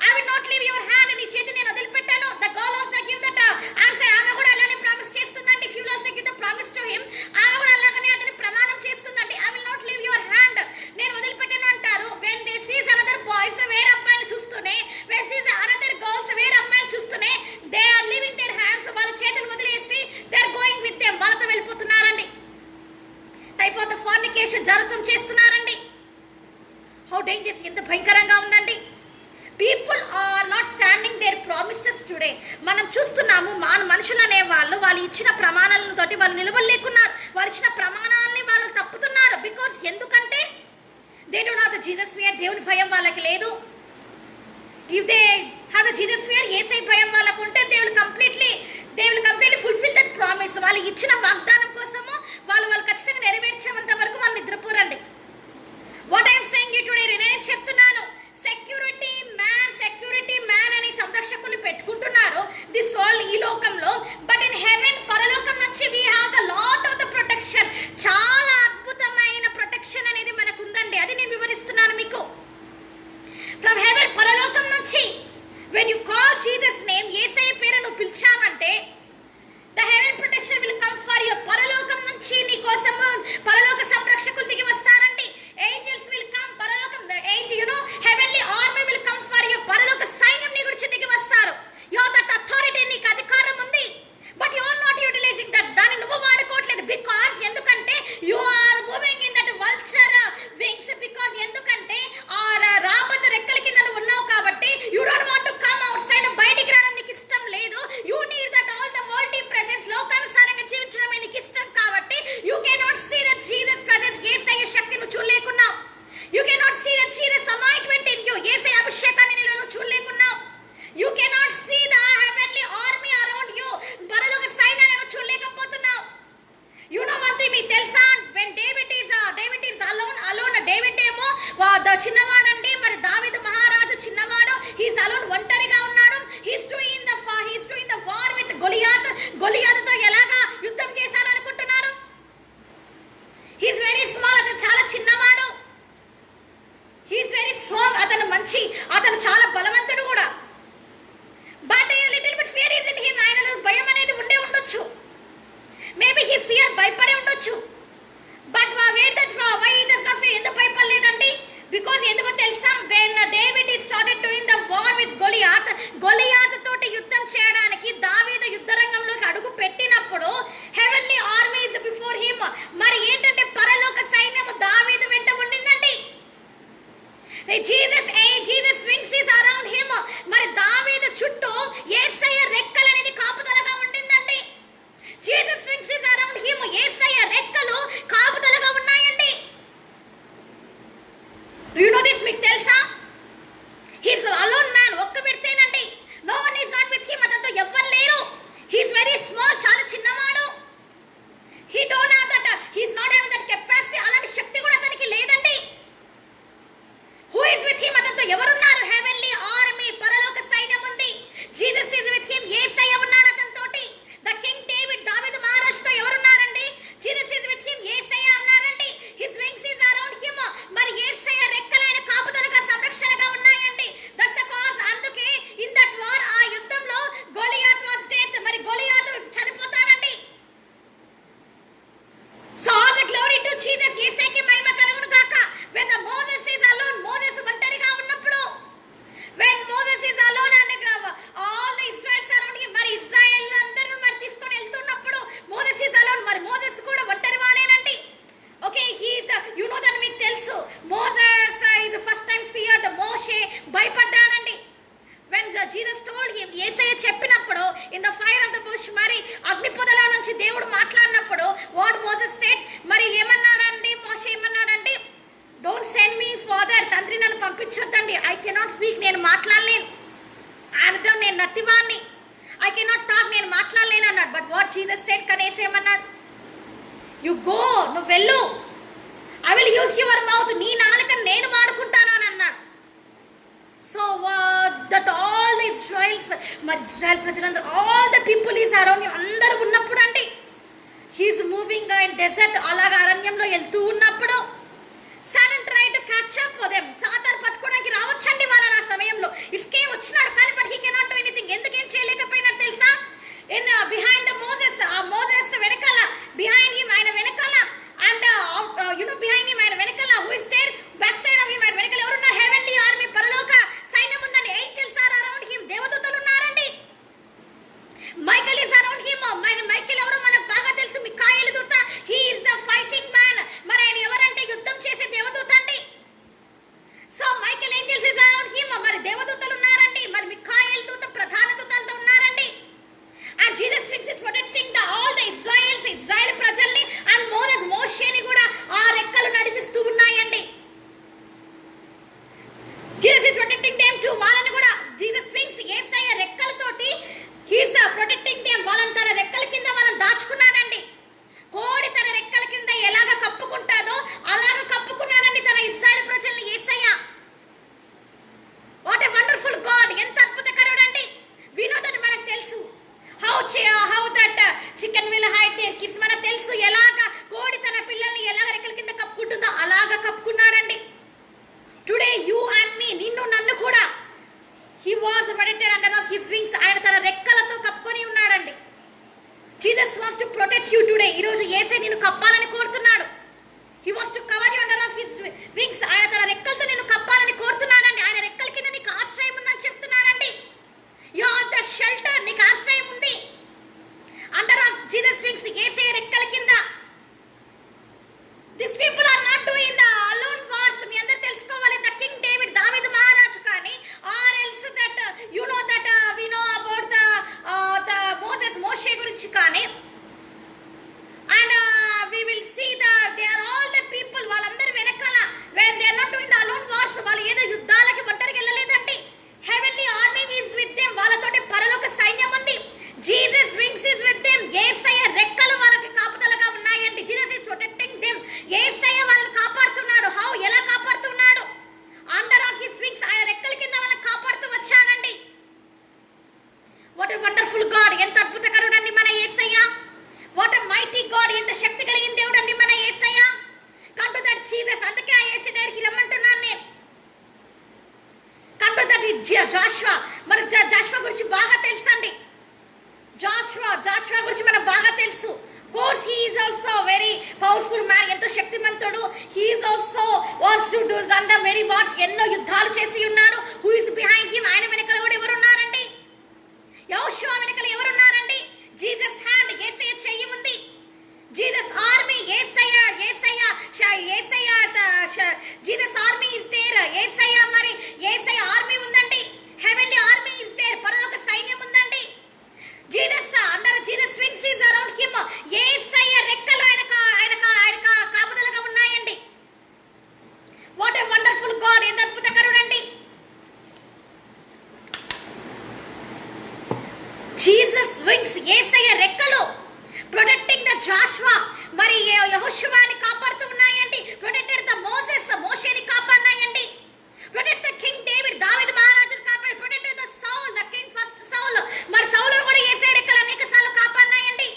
S1: I will not leave your hand. నీ చేతి నేను వదిలిపెట్టాను. The girl also give that answer. ఆమె కూడా అలానే ప్రామిస్ చేస్తుందండి. She will also give the promise to him. ఆమె కూడా అలాగనే అతని ప్రమాణం చేస్తుందండి. I will not leave your hand. నేను వదిలిపెట్టాను అంటారు. When they Cs another boys, వేరే అమ్మాయిలు చూస్తూనే, వెన్ సీస్ అనదర్ గర్ల్స్, వేరే అమ్మాయిలు చూస్తూనే, they are leaving their hands. వాళ్ళ చేతులు వదిలేసి they are going with them. వాళ్ళతో వెళ్ళిపోతున్నారండి. టైప్ ఆఫ్ ద ఫార్నికేషన్ జరుగుతం చేస్తున్నారండి. How dangerous. ఎంత భయంకరంగా ఉందండి. People are not standing their promises today. మనం చూస్తున్నాము మనుషులు అనే వాళ్ళు ఇచ్చిన ప్రమాణాలతో వాళ్ళు నిలబడలేకున్నారు. వాళ్ళు ఇచ్చిన ప్రమాణాలని వాళ్ళు తప్పుతున్నారు. బికాస్ ఎందుకంటే they don't have the Jesus fear. దేవుని భయం వాళ్ళకి లేదు. If they have the Jesus fear, యేసయ్య భయం వాళ్ళకు ఉంటే they will completely fulfil that promise. వాళ్ళు ఇచ్చిన వాగ్దానం కోసము వాళ్ళు ఖచ్చితంగా నెరవేర్చేంత వరకు వాళ్ళు నిద్రపోరండి. What I'm saying you today, చెప్తున్నాను, సెక్యూరిటీ మ్యాన్ అని సంరక్షకులు పెట్టుకుంటున్నారు దిస్ వరల్డ్, ఈ లోకంలో. బట్ ఇన్ హెవెన్, పరలోకం నుంచి we have the lot of the protection. చాలా అద్భుతమైన ప్రొటెక్షన్ అనేది మనకు ఉందండి. అది నేను వివరిస్తున్నాను మీకు. ఫ్రమ్ హెవెన్, పరలోకం నుంచి, when you call Jesus name, యేసయ్య పేరు నువ్వు పిలిచావంటే the heaven protection will come for you. పరలోకం నుంచి నీ కోసం పరలోక సంరక్షకులు దిగి వస్తారండి. angels will come, పరలోకం, the angel, you know, heavenly army will come for you. పరలోక సైన్యం నీ గురించి దిగి వస్తారు. you have that authority, నీకు అధికారం ఉంది. but you are not utilizing that. దాన్ని నువ్వు వాడుకోవట్లేదు. because ఎందుకంటే you are moving in that vulture wings. because ఎందుకంటే ఆ రాబందు రెక్కల కింద నువ్వు ఉన్నావు కాబట్టి you don't want to come outside. బయటికి రావడం నీకు ఇష్టం లేదు. you need that all the worldly presence, లోకానుసారంగా జీవించడమే నీకు ఇష్టం కాబట్టి you cannot see the Jesus presence. యేసయ్య శక్తి నువ్వు చూడలేకున్నావు. you cannot see the Jesus anointment in you. యేసయ్య అభిషేకాన్ని నీలో చూడలేకున్నావు. you cannot see the heavenly army around you. పరలోక సైన్యాన్ని నువ్వు చూడలేకపోతున్నావు. you know one thing, మీకు తెలుసా, when David is alone, David ఏమో చిన్నవాడండి. మరి దావీదు మహారాజు చిన్నవాడు, he's alone, ఒంటరిగా ఉన్నాడు. he's doing the war with Goliath. గొలియాతుతో ఎలాగా యుద్ధం చేశాడు అనుకుంటున్నారు? he's very small, అతను చాలా చిన్నవాడు. he's very strong, అతను చాలా బలవంతుడు కూడా. but a little bit fear is in him. ఆయనలో భయం అనేది ఉండొచ్చు. maybe he fear, భయపడి ఉండొచ్చు. but why he does not fear? ఎందుకు భయపడలేదండి? because ఎందుకో తెలుసా, when David started doing the war with Goliath తోటి యుద్ధం చేయడానికి దావీదు యుద్ధ రంగంలోకి అడుగు పెట్టినప్పుడు heavenly army is before him. మరి ఏంటంటే పరలోక సైన్యము దావీదు వెంట ఉండిందండి. Jesus wings is around him. మరి దావీదు చుట్టూ యేసయ్య రెక్కలు అనేది కాపుదలగా ఉండిందండి. Jesus wings is around him. యేసయ్య రెక్కలు కాపుదలగా ఉన్నాయండి. Do you know this? మీకు తెలుసా? He's alone man. ఒక్క వ్యక్తేనండి. No one is not with him. అతనితో ఎవ్వరు లేరు. He's very small, చాలా చిన్నవాడు. He don't have that, he's not having that capacity. అలాంటి శక్తి కూడా అతనికి లేదండి. Who is with him? అతనితో ఎవరున్నారు? heavenly army, పరలోక సైన్యం ఉంది. Jesus is with him. యేసయ్య ఉన్నాడు అతనితోటి. the king David, దావీదు మహారాజుతో ఎవరున్నారండి? Jesus is with him. యేసయ్య ఉన్నాడండి. his wings is around him. మరి యేసయ్య రెక్కలైన కాపుదలగా సంరక్షణగా ఉన్నాయండి. that's the cause. అందుకే in that war, ఆ యుద్ధంలో గొలియాత్ was dead. మరి Goliath చనిపోతాడండి. so all the glory to Jesus. యేసయ్యకి మహిమ కలుగును గాక. when the Moses is alone, Moses ఒంటరిగా ఉన్నప్పుడు, when Moses is alone and all the Israelites around him, మరి ఇశ్రాయేలు అందరూ మరి తీసుకొని వెళ్తున్నప్పుడు Moses is alone. మరి మోసెస్ కూడా ఒంటరి వాడేనండి. okay, he's you know that మీకు తెలుసు, Moses is the first time feared. Moshe భయపడ్డాడండి. when Jesus told him, యేసయ్య చెప్పినప్పుడు in the fire of the bush, మరి అగ్ని పొదల నుంచి దేవుడు మాట్లాడినప్పుడు what Moses said, మరి ఏమన్నాడండి? మోషే ఏమన్నాడండి? don't send me father, తండ్రి నన్ను పంపించొద్దండి. I cannot speak, నేను మాట్లాడలేను. అర్థం, నేను నత్తివాణ్ణి. I cannot talk, నేను మాట్లాడలేను అన్నాడు. but what Jesus said, కనేసి ఏమన్నాడు? you go, నువ్వు వెళ్ళు. I will use your mouth, నీ నాలుకను నేను వాడుకుంటాను అని అన్నాడు. so that all the Israels, మరి ఇజ్రాయెల్ ప్రజలందరూ, all the people is around him, అందరూ ఉన్నప్పుడు అండి, he is moving in desert, అలాగా అరణ్యంలో వెళ్తూ ఉన్నప్పుడు Satan tried to catch up with them. సాతాను పట్టుకోవడానికి రావచ్చండి వాళ్ళ ఆ సమయంలో. ఇట్స్కే వచ్చినాడు కానీ but he cannot do anything. ఎందుకేం చేయలేకపోయినాడు తెలుసా? in behind the Moses, Moses వెనకాల, behind him, ఆయన వెనకాల, and you know behind him, ఆయన వెనకాల, who is there? back side of him, ఆయన వెనకాల ఎవరున్నారు? heavenly army, పరలోక సైన్యం ఉందండి. angels are around him. దేవదూతలు ఉన్నారండి. Michael is around him. Michael ఎవరో మనకు బాగా తెలుసు, మిఖాయేలు దూత. he is the fighting man. మరి ఆయన ఎవరంటే యుద్ధం చేసే దేవదూత అండి. So under of his wings. ఆయన తన రెక్కలతో కప్పుకొని ఉన్నాడండి. Jesus wants to protect you today. ఈ రోజు యేసయ్య నిన్ను కప్పాలని కోరుతున్నాడు. He wants to cover you under of his wings. ఆయన తన రెక్కలతో నిన్ను కప్పాలని కోరుతున్నాడండి. ఆయన రెక్కల కింద నీకు ఆశ్రయం ఉందని చెప్తున్నాడండి. You are the shelter. నీకు ఆశ్రయం ఉంది under of Jesus wings. Yesayya రెక్కల కింద. This people are not doing the alone wars. మీ అందరూ తెలుసుకోవాలి, ద కింగ్ డేవిడ్, దావీదు మహారాజు కానీ, or else that you know that we know about the Moshe గురించి కానీ, and we will see they are all the people. వాళ్ళందరూ వెనకాల when they are not doing the alone wars. వాళ్ళు ఏదో యుద్ధాలకి ఒంటరికి వెళ్ళలేదండి. heavenly army is with them. వాళ్ళతోటి పరలోక సైన్యం ఉంది. Jesus wings is with them. యేసయ్య రెక్కలు వాళ్ళకి కాపుదలగా ఉన్నాయండి. Jesus is protecting them. యేసయ్య వాళ్ళని కాపాడుతున్నాడు. హౌ? ఎలా కాపాడుతున్నాడు? Under of his wings. ఆయన రెక్కల కింద వాళ్ళని కాపాడుతూ వచ్చాడండి. What a wonderful God. ఎంత అద్భుతకరుడండి మన Yesayya. What a mighty God. ఎంత శక్తి కలిగిన దేవుడు అండి మన Yesayya. Come to that Jesus. అందుకే ఆ యేసయ్య దగ్గరికి రమ్మంటున్నాను నేను. Come to that Joshua. మనకు జాషువా గురించి బాగా తెలుసండి. జాషువా గురించి మనకు బాగా తెలుసు. Course he is also very powerful man. ఎంతో శక్తిమంతుడు. He is also wants to do run the very wars. ఎన్నో యుద్ధాలు చేసి ఉన్నాడు. Who is behind him. ఆయన వెనకాల కూడా ఎవరు ఉన్నారండి? యెహోషువ వెనకాల ఎవరున్నారండి? Jesus hand. యేసయ్య చెయ్యి ఉంది. Jesus army. Yesayya Jesus army is there. Yesayya army ఉందండి. Heavenly army is there. పరలోక సైన్యం ఉందండి. Jesus under Jesus wings is around him. Yesayya రెక్కలు ఆయన కాపుదలగా ఉన్నాయండి. What a wonderful God. ఎంత అద్భుతకరుడండి. Jesus wings. యేసయ్య రెక్కలు ప్రొటెక్టింగ్ ద జాషువా. మరి యెహోషువాని కాపాడుతూ ఉన్నాయండి. ప్రొటెక్టెడ్ ద మోషేని కాపాడినాయండి. ప్రొటెక్ట్ ద కింగ్ డేవిడ్, దావీదు మహారాజుని కాపాడి. Protected the Saul, the king first Saul. మరి సౌలును కూడా యేసయ్య రెక్కలు అనేక సార్లు కాపాడినాయండి.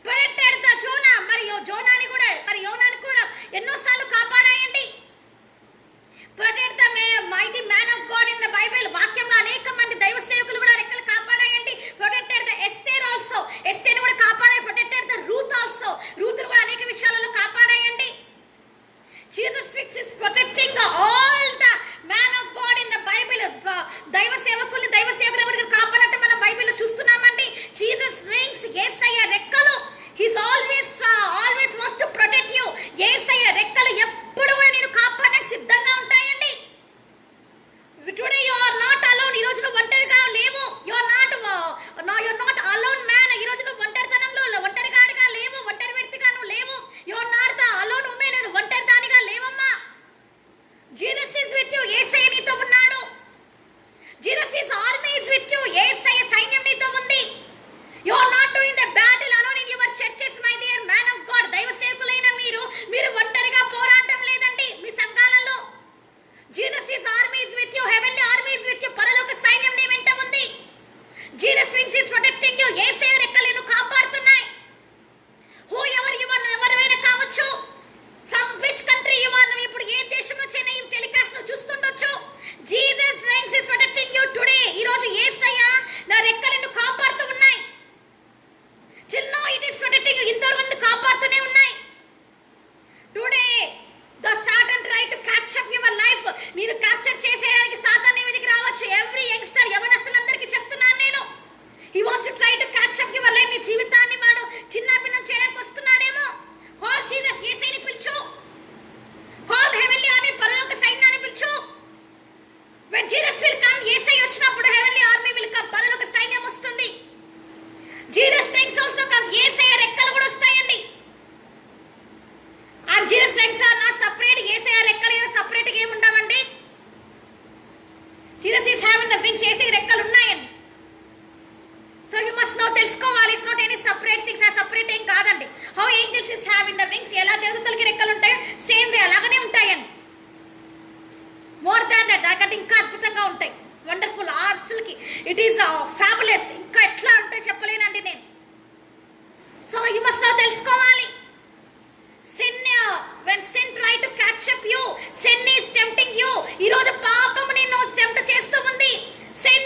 S1: Protected the Zona. మరి యోనాని కూడా ఎన్నో సార్లు కాపాడాయండి. Protect the mighty man of God in the Bible. వాక్యంలో అనేక మంది దైవ సేవకులు కూడా రెక్కలు కాపాడాయండి. Protected the Esther also. Esther కూడా కాపాడాయి. Protected the Ruth also. రూత్ను కూడా అనేక విషయాలలో కాపాడాయండి. Jesus wings is protecting all the man of God in the Bible. దైవ సేవకులు కాపాడటం మన బైబిల్లో చూస్తున్నామండి. Jesus wings. యేసయ్య రెక్కలు. He's always wants to protect you. Yesayya రెక్కలు ఎప్పుడు కూడా నేను కాపాడడానికి సిద్ధంగా ఉంటాయండి. Today you are not alone. ఈ రోజు నువ్వు ఒంటరిగా లేవు. You are not alone man. ఈ రోజు నువ్వు ఒంటరిగాడిగా లేవు. ఒంటరి వ్యక్తిగా నువ్వు లేవు. You are not the alone women. నువ్వు ఒంటరిదానిగా లేవమ్మా. Jesus is with you. Yesayya నీతో ఉన్నాడు. Jesus is army is with you. Yesayya సైన్యం నీతో ఉంది. You are not doing the battle alone in your churches my dear man of God. దైవ సేవకులైన మీరు ఒంటరిగా పోరాటం లేదండి మీ సంఘాలలో. Jesus is army is with you. Heavenly army is with you. పరలోక సైన్యం నీ వెంట ఉంది. Jesus wings is protecting you. Yesayya రెక్కలు నిన్ను కాపాడుతున్నాయి. Whoever you are. ఎవరైనా కావచ్చు. From which country you are. నువ్వు ఇప్పుడు ఏ దేశం నుంచైనా ఈ టెలికాస్ట్ ను చూస్తుండొచ్చు. Jesus wings is protecting you today. ఈ రోజు యేసయ్య నా రెక్కలు నిన్ను కాపాడుతూ ఉన్నాయి. till now it is protecting you. ఇంతవరకు నిన్ను కాపాడుతూనే ఉన్నాయి. Today the Satan try to catch up your life. నేను క్యాప్చర్ చేసేయడానికి సాతాను నీ మీదకి రావచ్చు. ఎవ్రీ యంగ్స్టర్, యవనస్తులందరికీ చెప్తున్నాను నేను. he wants to try to catch up your life. నీ జీవితాన్ని వాడు చిన్నపిన్నం చేయడానికి వస్తున్నాడేమో. Call Jesus. యేసయ్యని పిలుచు. Call heavenly army. పరలోక సైన్యాన్ని పిలుచు. when Jesus will come. Yesayya వచ్చినప్పుడు హెవెన్లీ ఆర్మీ will come. పరలోక సైన్యం వస్తుంది. Jesus wings also comes. యేసయ్య రెక్కలు కూడా వస్తాయండి. and Jesus wings are not separate. యేసయ్య రెక్కలు సెపరేట్ గా ఏమి ఉండవండి. Jesus is having the wings. యేసయ్య రెక్కలు ఉన్నాయండి. so you must know, తెలుసుకోవాలి. it's not any separate things. separate ఏం కాదండి. how angels is having the wings. ఎలా దేవతలకి రెక్కలు ఉంటాయో సేమ్ వే అలాగనే ఉంటాయండి. More than that. దానికంటే ఇంకా అద్భుతంగా ఉంటాయి. వండర్ఫుల్. ఆర్ట్స్కి ఇట్ ఈస్ ఫ్యాబులస్. ఇంకా ఎట్లా అంటే చెప్పలేనండి నేను. సో యు మస్ట్ నో, తెలుసుకోవాలి. when sin try to catch up you, sin is tempting you. ఈ రోజు పాపము నిన్ను టెంప్ట్ చేస్తూ ఉంది. sin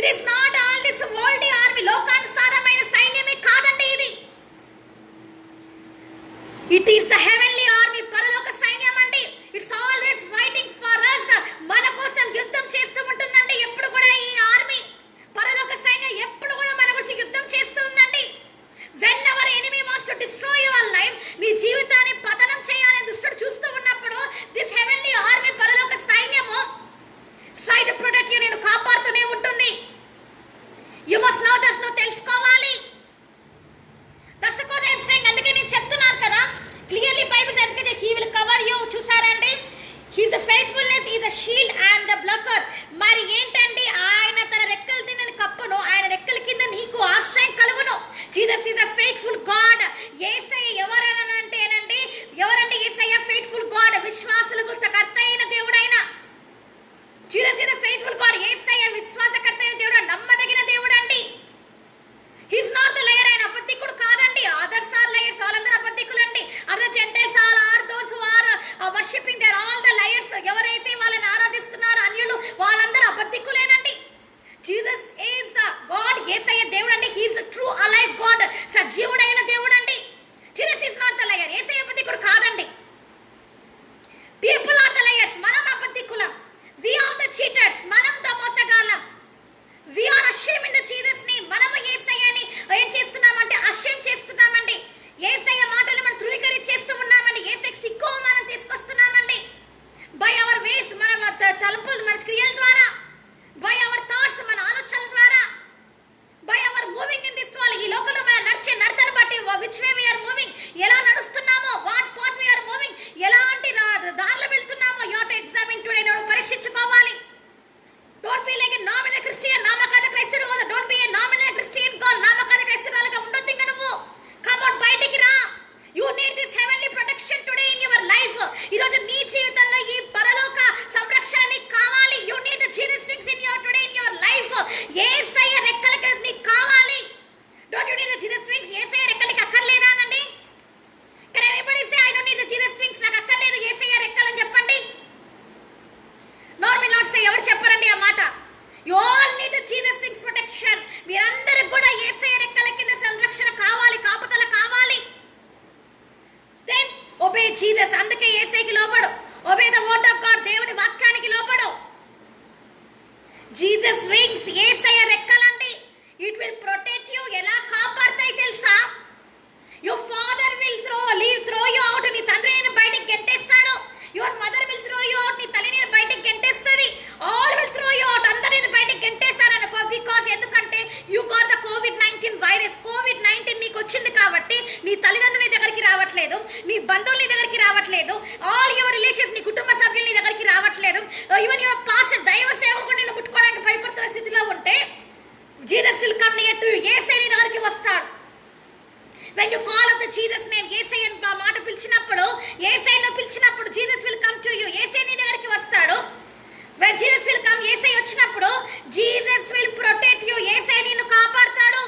S1: it is not all this world army, లోకానుసారమైన సైన్యమే కాదండి ఇది. It is the heavenly army, పరలోక సైన్యం అండి. It's always fighting for us, మన కోసం యుద్ధం చేస్తూ ఉంటుందండి. ఎప్పుడు కూడా ఈ ఆర్మీ, పరలోక సైన్యం ఎప్పుడు కూడా మన గురించి యుద్ధం చేస్తూ ఉందండి. When ever enemy wants to destroy your life, నీ జీవితాన్ని పతనం చేయాలని దుష్టుడు చూస్తూ ఉన్నప్పుడు దిస్ హెవెన్లీ ఆర్మీ, పరలోక సైన్యము ట్రై టు ప్రొటెక్ట్ యు, నేను కాపాడుతూనే ఉంటుంది. యు మస్ట్ నో దిస్, నువ్వు తెలుసుకోవాలి. That's the కోజ్ I am saying. అందుకే నేను చెప్తున్నాను కదా, clearly Bible says that he will cover you. చూసారండి, his faithfulness is a shield and a buckler. మరి ఏంటండి, ఆయన తన రెక్కలతో నేను కప్పును, ఆయన రెక్కల కింద నీకు ఆశ్రయం కలుగును. Jesus is a faithful God. Yesayya ఎవరనంటేనండి, ఎవరండి యేసయ్య? ఫెయిత్ఫుల్ గాడ్, విశ్వాసులకు కర్త అయిన దేవుడైన Jesus is a faithful God. Yesayya విశ్వాసకర్త అయిన దేవుడు, నమ్మదగిన దేవుడు అండి. He is not the liar, ఆయన అబద్ధికుడు కాదండి. అదర్స్ ఆర్ లయర్స్, వాళ్ళందరూ అబద్ధికులండి. Other gentiles are those who are worshipping, they are all the liars. ఎవరైతే వాళ్ళని ఆరాధిస్తున్నారో అన్యులు, వాళ్ళందరూ అబద్ధికులేనండి. Jesus is the God. Yesayya దేవుడు అండి. He is true alive God, సజీవుడైన దేవుడు అండి. Jesus is not the liar. Yesayya అబద్ధికుడు కాదండి. పీపుల్ ఆర్ ద లయర్స్, మనం అబద్ధికులం. వి ఆర్ ద చీటర్స్, మనం ద మోసగాళ్ళం. We are ashamed in the Jesus name. మనము యేసయ్యని ఏం చేస్తున్నామంటే అషేమ్ చేస్తున్నామండి. యేసయ్య మాటలు మనం తృణీకరించేస్తూ ఉన్నామండి. యేసయ్యకి సిగ్గు మనం తీసుకొస్తున్నామండి. బై అవర్ వేస్, మన తలుపులు, మన క్రియల ద్వారా, బై అవర్ థాట్స్, మన ఆలోచనల ద్వారా, by our moving in this world, ఈ లోకంలో మనం నడిచే నడతను బట్టి, which way we are moving, ఎలా నడుస్తున్నామో, what path we are moving, ఎలాంటి దారిలో వెళ్తున్నామో, you have to examine today. నువ్వు పరీక్షించుకోవాలి. Don't be like a nominal Christian, నామకార్థ క్రైస్తవుడు కాదు. Don't be a nominal Christian girl, నామకార్థ క్రైస్తవురాలుగా ఉండొద్దు ఇంకా నువ్వు. కమ్ అవుట్, బయటికి రా. You need this heavenly protection today in your life. ఈ రోజు నీ జీవితంలో ఈ పరలోక సంరక్షణ నీకు కావాలి. You need the Jesus wings in your today in your life. Yesayya రెక్కలకి నీకు కావాలి. Don't you need the Jesus wings? Yesayya రెక్కలకి అక్కర్లేదా అనండి? Can anybody say I don't need the Jesus wings, నాకు అక్కర్లేదు యేసయ్య రెక్కలని చెప్పండి. నార్మల్ నాట్ సే, ఎవరు చెప్పరండి ఆ మాట? You all need the Jesus wings protection. మీరందరూ కూడా యేసయ్య రెక్కల కింద సంరక్షణ కావాలి, కాపుదల కావాలి. Then obey Jesus. అందుకే యేసయ్యకి లోబడు. Obey the word of God, దేవుని వాక్యానికి లోబడు. జీసస్ వింగ్స్, యేసయ్య రెక్కలండి. It will protect you. ఎలా కాపాడతాయి తెలుసా? Your father will throw you out. నీ తండ్రి నిన్ను బయటికి గెంటేస్తాడు. Your mother will throw you out. నీ తల్లి నిన్ను బయటికి గెంటేస్తుంది. All will throw you out. అందరూ నిన్ను బయటికి గెంటేస్తారనుకో. బికాస్ ఎందుకంటే you got the COVID-19 virus. COVID-19 నీకు వచ్చింది కాబట్టి నీ తల్లిదండ్రులు నీ దగ్గరికి రావట్లేదు, నీ బంధువులు నీ దగ్గరికి రావట్లేదు, ఆల్ యువర్ రిలేషన్స్, నీ కుటుంబ సభ్యులు నీ దగ్గరికి రావట్లేదు. ఈవెన్ యువర్ పాస్టర్, దైవ సేవకుడు నిన్ను ముట్టుకోవడానికి భయపడుతున్న స్థితిలో ఉంటే Jesus will come near to you. Yesayya నీ దగ్గరికి వస్తాడు. When you call up the Jesus name, యేసయ్య మాట పిలిచినప్పుడు, యేసయ్యను పిలిచినప్పుడు Jesus will come to you. Yesayya నీ దగ్గరికి వస్తాడు. When Jesus will come, Yesayya వచ్చినప్పుడు Jesus will protect you. Yesayya నిన్ను కాపాడతాడు.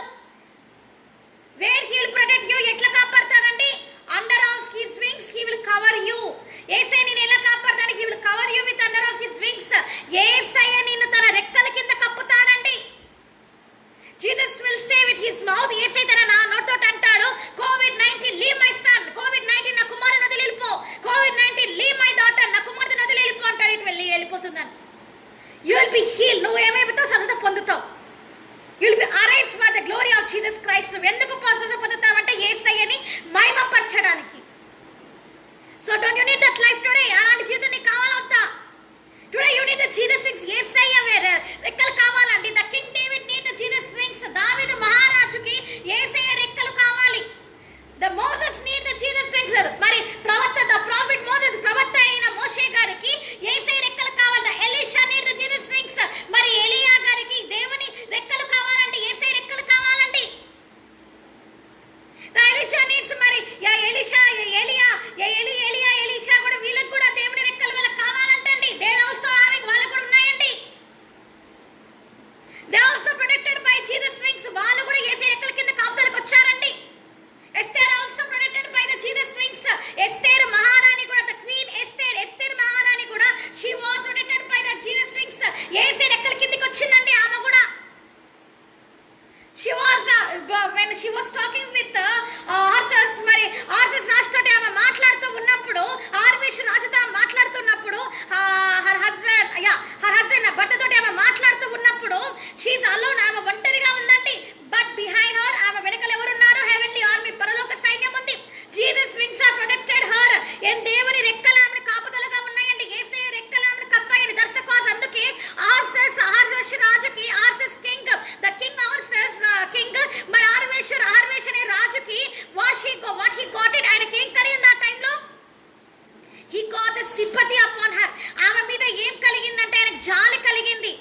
S1: Where he will protect you? ఎట్లా కాపాడతాడండి? Under of his wings he will cover you. యేసయ్య నిన్ను ఎలా కాపాడతాడు? He will cover you with under of his wings. యేసయ్య నిన్ను తన రెక్కల కింద కప్పుతాడండి. Jesus will say with his mouth, యేసయ్య తన నోటితో అంటాడు, COVID-19 leave my son. COVID-19 నా కుమారుని వదిలి వెళ్ళిపో. COVID-19 leave my daughter. నా కుమార్తెను వదిలి వెళ్ళిపో అంటాడు. ఇటు వెళ్ళిపోతుందని. You will be healed. నువ్వు ఏమైపోతావు? స్వస్థత పొందుతావు. You will be arise for the glory of Jesus Christ. నువ్వు ఎందుకు స్వస్థత పొందుతావంటే యేసయ్యని మహిమపరచడానికి. So don't you need that life today? అలాంటి జీవితం నీకు కావాలా వద్దా? Today you need the Jesus wings. యేసయ్య రెక్కలు కావాలండి. The King David need the Jesus wings. దావీదు మహారాజుకి యేసయ్య రెక్కలు కావాలి. The Moses need the Jesus wings. మరి the prophet Moses, ప్రవక్త అయిన మోషే గారికి యేసయ్య రెక్కలు కావాలి. The Elisha need the Jesus wings. మరి ఎలీయా గారికి దేవుని రెక్కలు కావాలండి. యేసయ్య రెక్కలు కావాలండి. షీ వాస్ టాకింగ్ విత్ ఆర్సస్. మరి ఆర్సస్ రాజుతో ఆమె మాట్లాడుతూ ఉన్నప్పుడు, ఆర్వేషు రాజుతో మాట్లాడుతున్నప్పుడు, హర్ హస్బెండ్ భర్తతో ఆమె మాట్లాడుతూ ఉన్నప్పుడు, షీఈస్ అలోన్, ఆమె ఒంటరిగా ఉందండి. బట్ బిహైండ్ హర్, ఆమె వెనకాల ఎవరున్నారు? హెవెన్లీ ఆర్మీ, పరలోక సైన్యం ఉంది. Jesus wings are protected her. దేవుని రెక్కలు ఆమె కాపుదలగా ఉన్నాయండి. యేసయ్య రెక్కలు ఆమెను కప్పాయండి. That's cause. అందుకే ఆర్వేషు రాజుకి, ఆర్సస్ కింగ్, ద కింగ్ ఆర్సస్ కింగ్, మరి ఆర్వేషు అనే రాజుకి వాట్ హీ గాట్ ఇట్, ఆయనకి ఏం కలిగింది ఆ టైంలో? He got the sympathy upon her. ఆమె మీద ఏం కలిగిందంటే ఆయనకు జాలి కలిగింది.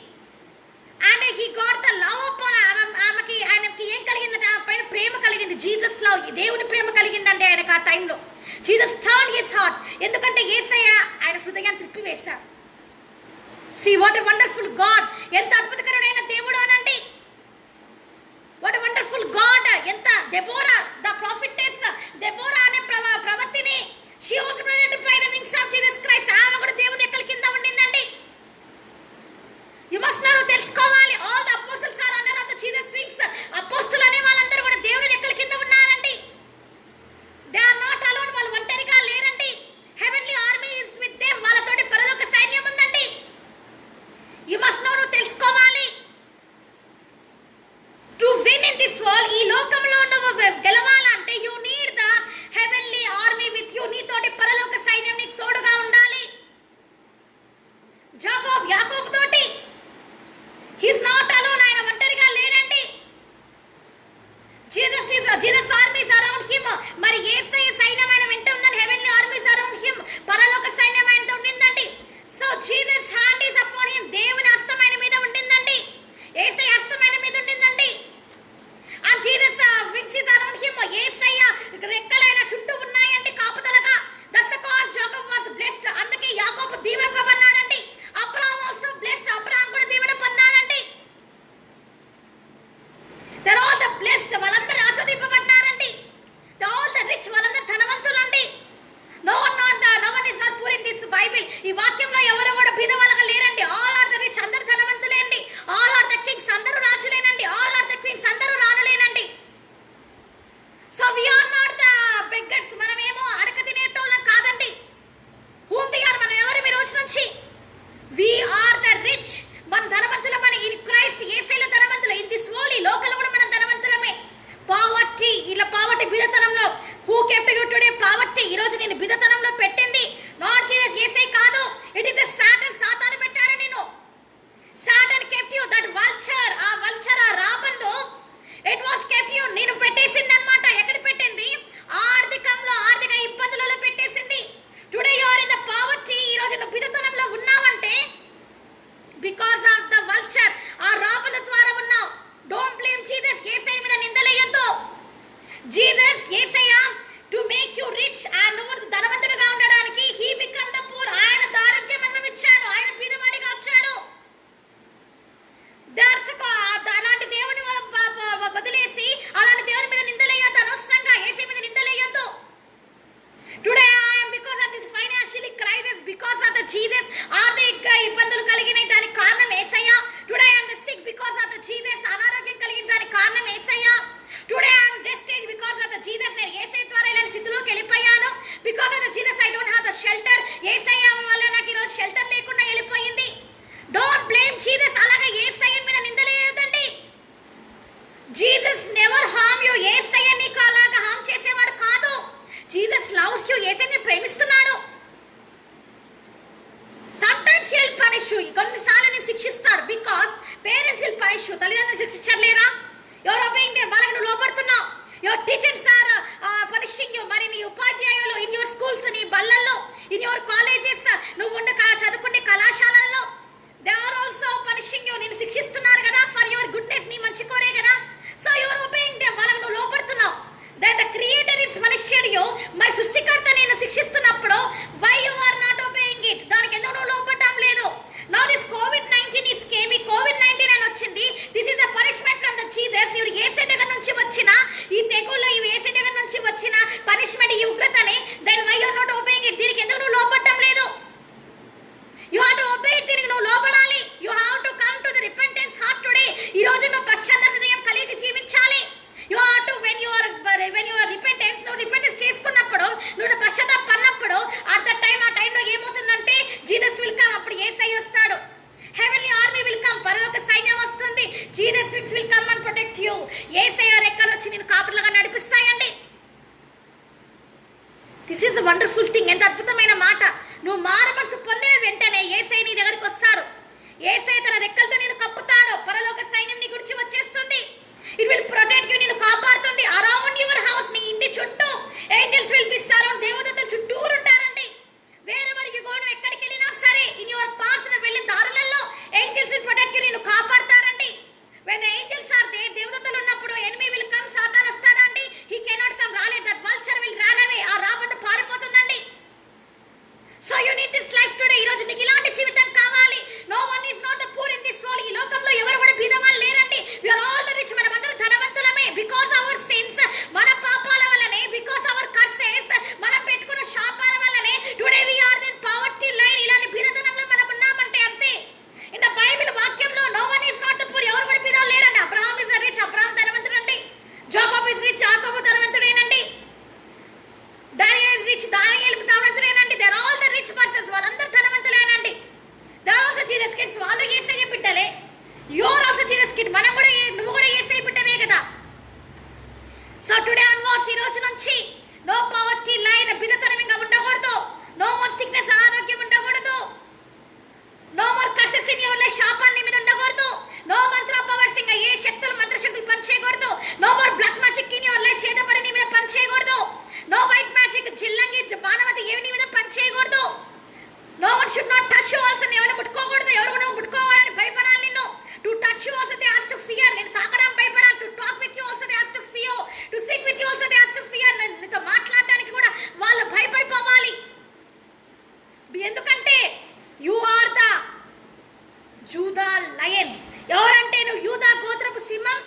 S1: And he got the love upon. ఆయనకి ఏం కలిగిందంటే ఆమె పైన ప్రేమ కలిగింది. జీసస్ లవ్, దేవుని ప్రేమ కలిగిందంటే ఆయనకు ఆ టైంలో. Jesus turn his heart. ఎందుకంటే యేసయ్య ఆయన హృదయాన్ని త్రిప్పివేశాడు. See what a wonderful God. ఎంత అద్భుతకరమైన దేవుడు అనండి. What a wonderful God. ఎంత దెబోరా, ద ప్రాఫిటెస్ దెబోరా అనే ప్రవక్తిని, she was protected by the wings of Jesus Christ. ఆమె కూడా దేవుని రెక్కల కింద ఉండిందండి. యు మస్ట్ నో, తెలుసుకోవాలి. All the apostles are under of the Jesus wings. అపోస్తలు అనే వాళ్ళందరూ కూడా దేవుని రెక్కల కింద ఉన్నారండి. They are not alone. వాళ్ళు ఒంటరిగా లేరండి. Heavenly army is with them. వాళ్ళతోటి పరలోక సైన్యం ఉందండి. యు మస్ట్ నో, తెలుసుకోవాలి. To win in this world, ఈ లోకంలో నువ్వు గెలవాలంటే you need the heavenly army with you. నీతోటి పరలోక సైన్యం నీకు తోడుగా ఉండాలి. యాకోబు తోటి హీస్ నాట్ అలోన్. ఆయన ఒంటరిగా లేడండి. Jesus armies around him. మరి యేసయ్య సైన్యం ఆయన వెంట ఉందని, హెవెన్లీ ఆర్మీస్ అరౌండ్ హిమ్, పరలోక సైన్యం ఆయనతో ఉండిందండి. So Jesus hand is upon him. దేవుని హస్తం ఆయన మీద ఉండిందండి. యేసయ్య హస్తం ఆయన మీద ఉండిందండి. And Jesus wings is around him. Yesayya రెక్కలు ఆయన చుట్టూ ఉన్నాయండి కాపుదలగా. That's cause Jacob was blessed. అందుకే యాకోబు దీవింపబడ్డాడండి. Abraham also blessed. అబ్రహాం కూడా దీవెన పొందాడండి. They are all the blessed. వాళ్ళందరూ ఆశీర్వదింపబడ్డారండి. They all the rich. వాళ్ళందరూ ధనవంతులండి. No one is not poor in this Bible. ఈ వాక్యంలో ఎవరు కూడా బీదవాళ్ళగా లేరండి. All are the rich. అందరూ ధనవంతులే అండి. All are the kings. అందరూ రాజులేనండి. All are the queens. అందరూ రాణులేనండి. So we are not the beggars. మనమేమో అడక తినేటోళ్ళం కాదండి. హూమ్ వి ఆర్, మనం ఎవరు ఈ రోజు నుంచి? We are the rich. మన ధనవంతులం. మన ఇన్ క్రైస్ట్ యేసయ్యలో ధనవంతులు. ఇన్ దిస్ వరల్డ్, ఈ లోకంలో కూడా మనం ధనవంతులమే. పావర్టీ, ఇలా పావర్టీ బిదతనంలో. Who kept you today poverty? ఈ రోజు నేను బిదతనంలో పెట్టింది నాట్ జీసస్, యేసయ్య కాదు. It is the Satan. సాతాను పెట్టాడు నేను. Satan kept you. That vulture, ఆ వల్చర్, ఆ రాబందు, ఇట్ వాస్ కెప్ట్ యు. నేను పెట్టేసింది అన్నమాట. ఎక్కడ పెట్టింది? ఆర్థిక ఇబ్బందులలో పెట్టేసింది. Today you are in the poverty. ఈ రోజు నువ్వు బిదతనంలో ఉన్నావంటే బికాజ్ ఆఫ్ ద వల్చర్, ఆ రాబందు ద్వారా ఉన్నావు. Don't blame Jesus. యేసయ్య మీద నిందలేయొద్దు. Jesus, Yesayya to make you rich. నువ్వు ధనవంతుడిగా ఉండడానికి హీ బికమ్ ద పూర్. ఆయన దారిద్ర్యం అనుభవించాడు. ఆయన బీదవాడిగా వచ్చాడు. అలాంటి దేవుని వదిలేసి అలాంటి దేవుని మీద నిందలేయొద్దు. అనవసరంగా యేసయ్య మీద నిందలేయొద్దు. Today I am because of this financial crisis, because of the Jesus. ఆర్థిక ఇబ్బందులు కలిగినాయి, దానికి కారణం Yesayya. Today I am the sick because of the Jesus. అనారోగ్యం కలిగిన దానికి కారణం Yesayya. Today I am destitute because of the Jesus. నేను యేసయ్య ద్వారా ఇలాంటి స్థితిలోకి వెళ్ళిపోయాను. Because of the Jesus I don't have the shelter. Yesayya వల్ల నాకు ఈరోజు షెల్టర్ లేకుండా వెళ్ళిపోయింది. Don't blame Jesus. అలాగే యేసయ్య మీద నిందలేయొద్దండి. Jesus never harm you. Yesayya నీకు అలాగా హార్మ్ చేసేవాడు కాదు. Jesus loves you. యేసయ్యని ప్రేమిస్తున్నాడు. Sometimes he will punish you. కొన్నిసార్లు నేను శిక్షిస్తాడు. Because parents will punish you. తల్లిదండ్రులు శిక్షించలేరా? Your obeying them. వాళ్ళకి నువ్వు లోబడుతున్నావు. Your teachers are punishing you. మరి నీ ఉపాధ్యాయులు ఇన్ యువర్ స్కూల్స్, నీ బళ్ళల్లో, ఇన్ యువర్ కాలేజెస్, నువ్వు చదువుకునే కళాశాలల్లో, they are also punishing you. నిన్ను శిక్షిస్తున్నారు కదా ఫర్ యువర్ గుడ్నెస్. నీ మంచి కోరే కదా. So your obeying them. వాళ్ళకి నువ్వు లోబడుతున్నావు. Then the creator is punishing you. మరి సృష్టికర్త నేను శిక్షిస్తున్నప్పుడు why you are not obeying it? దానికి ఎందుకు నువ్వు లోబడటం లేదు? నౌ దిస్ కోవిడ్-19 ఇస్ కేమ్. ఈ కోవిడ్-19 అని వచ్చింది. This is the punishment from the Jesus. ఇవి యేసయ్య దగ్గర నుంచి వచ్చిన ఈ తెగుళ్ళు, ఇవి యేసయ్య దగ్గర నుంచి వచ్చిన పనిష్మెంట్, ఈ ఉగ్రతని. Then why you are not obeying it? దీనికి ఎందుకు నువ్వు లోబడటం లేదు? You have to obey it. దీనికి నువ్వు లోబడాలి. You have to come to the repentance heart today. Wings will come and protect you. Yesayya రెక్కలు వచ్చి నిన్ను కాపుదలగా నడిపిస్తాయండి. This is a wonderful thing. ఎంత అద్భుతమైన మాట. నువ్వు మారు మనసు పొందిన వెంటనే యేసయ్య నీ దగ్గరికి వస్తారు. యేసయ్య తన రెక్కలతో నిన్ను కప్పుతాడు. పరలోక సైన్యం నీ గురించి వచ్చేస్తుంది. It will protect you. నిన్ను కాపాడుతుంది. అరౌండ్ యువర్ హౌస్, నీ ఇంటి చుట్టూ ఏంజెల్స్ విల్ బి సరౌండ్. దేవదూతలు చుట్టూరు ఉంటారండి. వేరెవర్ యు గో, నువ్వు ఎక్కడికి వెళ్ళినా సరే, ఇన్ యువర్ పాస్ వెళ్ళే దారులలో ఏంజెల్స్ విల్ ప్రొటెక్ట్ యు. నిన్ను కాపాడతారండి. when the angels are there, దేవదూతలు ఉన్నప్పుడు enemy will come. సాతాను వస్తాడండి. he cannot come. రాలేదు. that vulture will run away. ఆ రాబోత పారిపోతుందండి. so you need this life today. ఈ రోజు నీకు ఇలాంటి జీవితం కావాలి. no one is not the poor in this world. ఈ లోకంలో ఎవరు కూడా బీదవాళ్ళు లేరండి. we are all the rich. మనమందరం ధనవంతులమే. because our sins, మన పాపాల వల్లనే, because our curses, మనం పెట్టుకున్న శాపాల వల్లనే today we are in poverty line. ఇలాంటి బీదతనంలో మనం ఉన్నామంటే అంతే. in the Bible వాక్యంలో no one is not the poor. ఎవరు కూడా బీదవాళ్ళు లేరండి. Abraham is the rich. Abraham ధనవంతుడండి. Jacob is rich. జాకోబు ధనవంతుడేనండి. Daniel is rich. దానియేల్ ధనవంతుడేనండి. they are all the rich persons. వాళ్ళందరూ ధనవంతులేనండి. they are also Jesus kids. వాళ్ళు యేసయ్య బిడ్డలే. you are also Jesus kid. మనం కూడా నువ్వు కూడా యేసయ్య బిడ్డవే కదా. సో టుడే ఆన్వర్డ్స్, ఈ రోజు నుంచి నో పవర్టీ లైన్. బిదతనం ఇంకా ఉండకూడదు. నో మోర్ సిక్నెస్, అనారోగ్యం ఉండకూడదు. No more curses in your life. శాపాలు నీ మీద ఉండకూడదు. నో మంత్ర పవర్స్, ఇంకా ఏ శక్తులు మంత్ర శక్తులు పనిచేయకూడదు. No more black magic in your life. చేతపడి నీ మీద పనిచేయకూడదు. నో వైట్ మ్యాజిక్, జిల్లంగి బాణమతి ఏవి నీ మీద పనిచేయకూడదు. No one should not touch you also. ఎవరు ముట్టుకోకూడదు. ఎవరు నువ్వు ముట్టుకోవాలని భయపడాలి. నిన్ను to touch you also they has to fear. నేను తాకడం భయపడాలి. To talk with you also they has to fear. To speak with you also they has to fear. నీతో మాట్లాడడానికి కూడా వాళ్ళు భయపడిపోవాలి. ఎందుకంటే you are the Judah lion. ఎవరంటే నువ్వు యూదా గోత్రపు సింహం,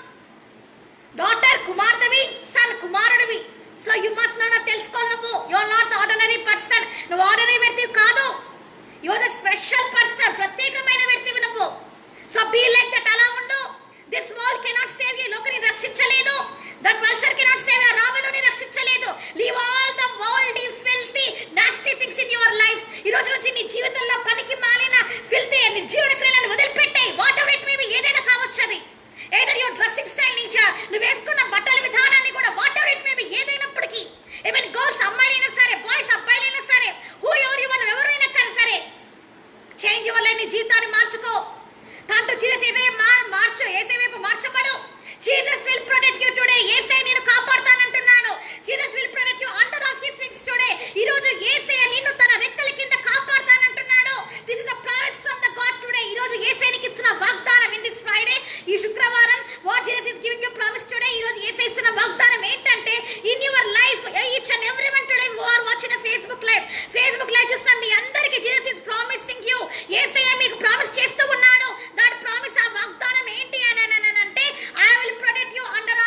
S1: డాటర్ కుమార్తెవి, సన్ కుమారుడివి. So you must know. తెలుసుకో, నువ్వు you are not the ordinary person. నువ్వు ఆర్డినరీ వ్యక్తివి కాదు. You are the special person. ప్రత్యేకమైన వ్యక్తివి నువ్వు. So be like that. అలా ఉండు. This world cannot save you. లోకని రక్షించలేదు. That vulture cannot save you. రావణుని రక్షించలేదు. Leave all the world filthy nasty things in your life. ఈ రోజు నుంచి నీ జీవితంలో పనికి మాలిన ఫిల్తీ నిర్జీవన క్రియలను వదిలిపెట్టాయి. What ever it may be, ఏదైనా కావచ్చు అది. ఏదైనా యువర్ డ్రెస్సింగ్ స్టైల్ నుంచి, నువ్వు వేసుకున్న బట్టల విధానాన్ని కూడా, what ever it may be, ఏదైనప్పటికీ, ఈవెన్ గర్ల్స్ అమ్మాయిలైనా సరే, బాయ్స్ అబ్బాయిలైనా సరే, హూ ఎవరు ఎవరైనా సరే, చేంజ్ ఇవ్వలే. నీ జీవితాన్ని మార్చుకో. తండ్రి జీసస్ మార్చు. యేసయ్య వైపు మార్చబడు. Jesus will protect you today. Yesayya నిన్ను కాపాడుతానంటున్నాడు. Jesus will protect you under of his wings today. ఈ రోజు యేసయ్య నిన్ను తన రెక్కల కింద కాపాడుతానంటున్నాడు. This is the promise from the God today. ఈ రోజు యేసయ్యకి ఇస్తున్న వాగ్దానం ఇన్ దిస్ ఫ్రైడే, ఈ శుక్రవారం, what Jesus is giving you promise today. ఈ రోజు యేసయ్య ఇస్తున్న వాగ్దానం ఏంటంటే, in your life, each and everyone today who are watching the Facebook live చూస్తున్న మీ అందరికీ Jesus is promising you. Yesayya మీకు ప్రామిస్ చేస్తూ ఉన్నాడు. దట్ ప్రామిస్, ఆ వాగ్దానం ఏంటి అని అంటే, I will protect you under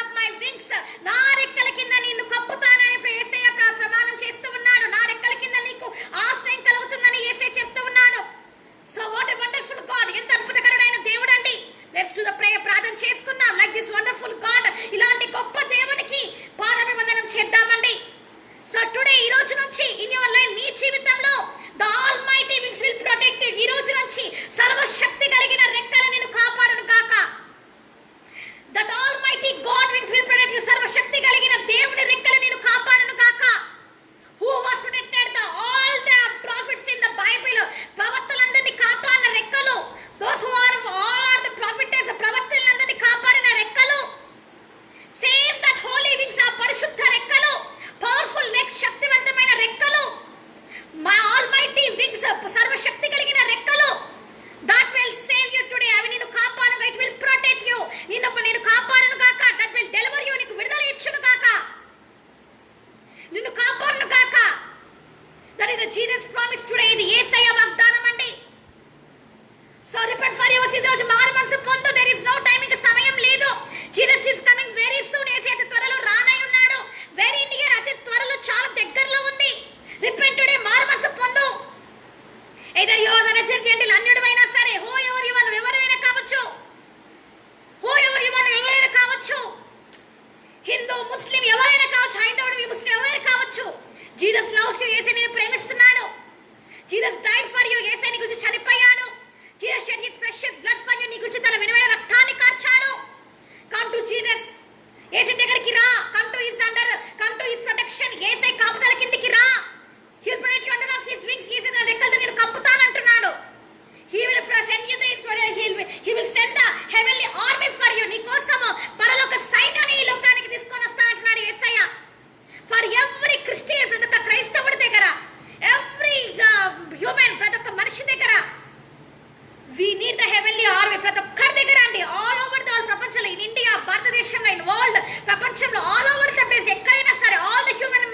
S1: ప్రపంచంలో ఆల్ ఓవర్ ద ప్లేస్ ఎక్కడైనా సరే, ఆల్ ద హ్యూమన్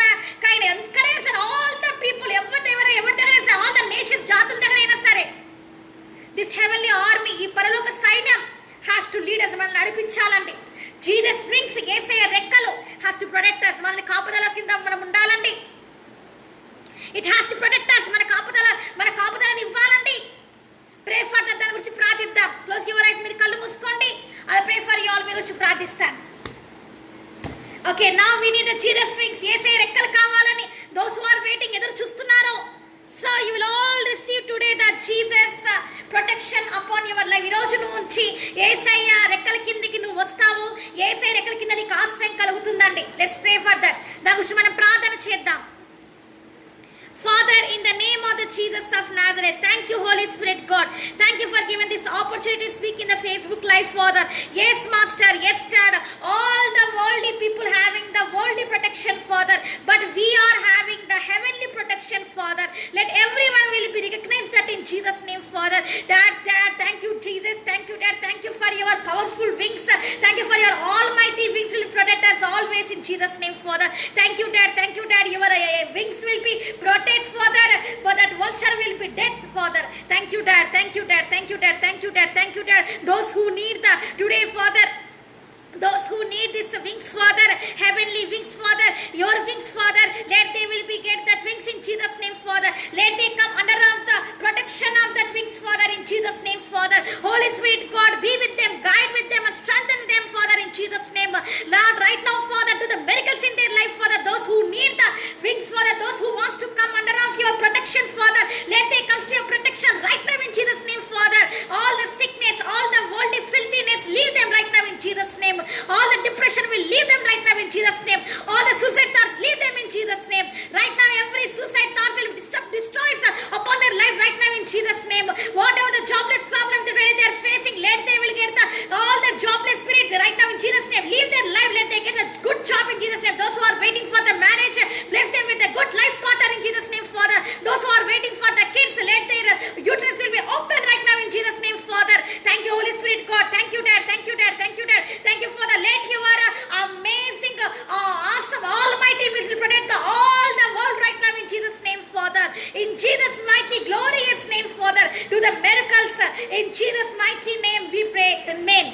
S1: కైండ్ ఎక్కడైనా సరే, ఆల్ ద పీపుల్ ఎవరి దగ్గరైనా సరే, ఆల్ ద నేషన్స్ జాతుల దగ్గరైనా సరే, దిస్ హెవెన్లీ ఆర్మీ, ఈ పరలోక సైన్యం హ్యాస్ టు లీడ్ us, మనల్ని నడిపించాలండి. జీసస్ వింగ్స్, యేసయ్య రెక్కలు హ్యాస్ టు ప్రొటెక్ట్ us, మనల్ని కాపుదల కింద మనం ఉండాలండి. It has to protect us, మన కాపుదలని ఇవ్వాలండి. ప్రే ఫర్ దట్, దాని గురించి ప్రార్థిద్దాం. క్లోజ్ యువర్ ఐస్, మీరు కళ్ళు మూసుకోండి. I pray for you all, మీ గురించి ప్రార్థిస్తాను. Okay, now we need the Jesus wings, Yesayya రెక్కలు కావాలని దోస్ హు ఆర్ వెయిటింగ్, ఎదురు చూస్తున్నారు. So you will all receive today the Jesus protection upon your life. ఈ రోజు నుంచి యేసయ్య రెక్కల కిందికి నువ్వు వస్తావు, యేసయ్య రెక్కల కింద నీకు ఆశ్రయం కలుగుతుందండి. Let's pray for that. దాని గురించి మనం ప్రార్థన చేద్దాం. Father, in the name of the Jesus of Nazareth, thank you, Holy Spirit God. Thank you for giving this opportunity to speak in the Facebook Live, Father. Yes, Master, yes, Dad. All the worldly people having the worldly protection, Father, but we are having the heavenly protection, Father. Let everyone will be recognized that in Jesus' name, Father. Dad, thank you, Jesus. Thank you, Dad. Thank you for your powerful wings. Thank you for your almighty wings will protect us always in Jesus' name, Father. Thank you, Dad. Thank you, Dad. Your wings will be protected, Father, but that vulture will be dead, Father. Thank you, Dad. Thank you, Dad. Thank you, Dad. Thank you, Dad. Thank you, Dad. Those who need the today, Father, those who need this wings, Father, heavenly wings, Father, your wings, Father, let they will be get that wings in Jesus' name, Father. Let they come under of the protection of that wings, Father, in Jesus' name, Father. Holy Spirit God, be with them, guide with them, and strengthen them, Father, in Jesus' name. Lord, right now, Father, do the miracles in their life, Father. Those who need the wings, Father, those who wants to come under of your protection, Father, let they come to your protection right now in Jesus' name, Father. All the sickness, all the worldly filthiness, leave them right now in Jesus' name. All the depression will leave them right now in Jesus' name. All the suicide thoughts, leave them in Jesus' name. Right now, every suicide thought will destroy upon their life right now in Jesus' name. Whatever the jobless problem that they are facing, let they will get all the jobless spirit right now in Jesus' name. Leave their life, let they get a good job in Jesus' name. Those who are waiting for the marriage, bless them with a good life partner in Jesus' name, Father. Those who are waiting for the kids, let their uterus will be open right now in Jesus' name, Father. Thank you, Holy Spirit God. Thank you, Dad. Thank you, Dad. Thank you, Dad. Thank you, Father. Let your amazing, awesome, almighty wings will protect all the world right now in Jesus' name, Father. In Jesus' mighty, glorious name, Father. Do the miracles. In Jesus' mighty name we pray. Amen.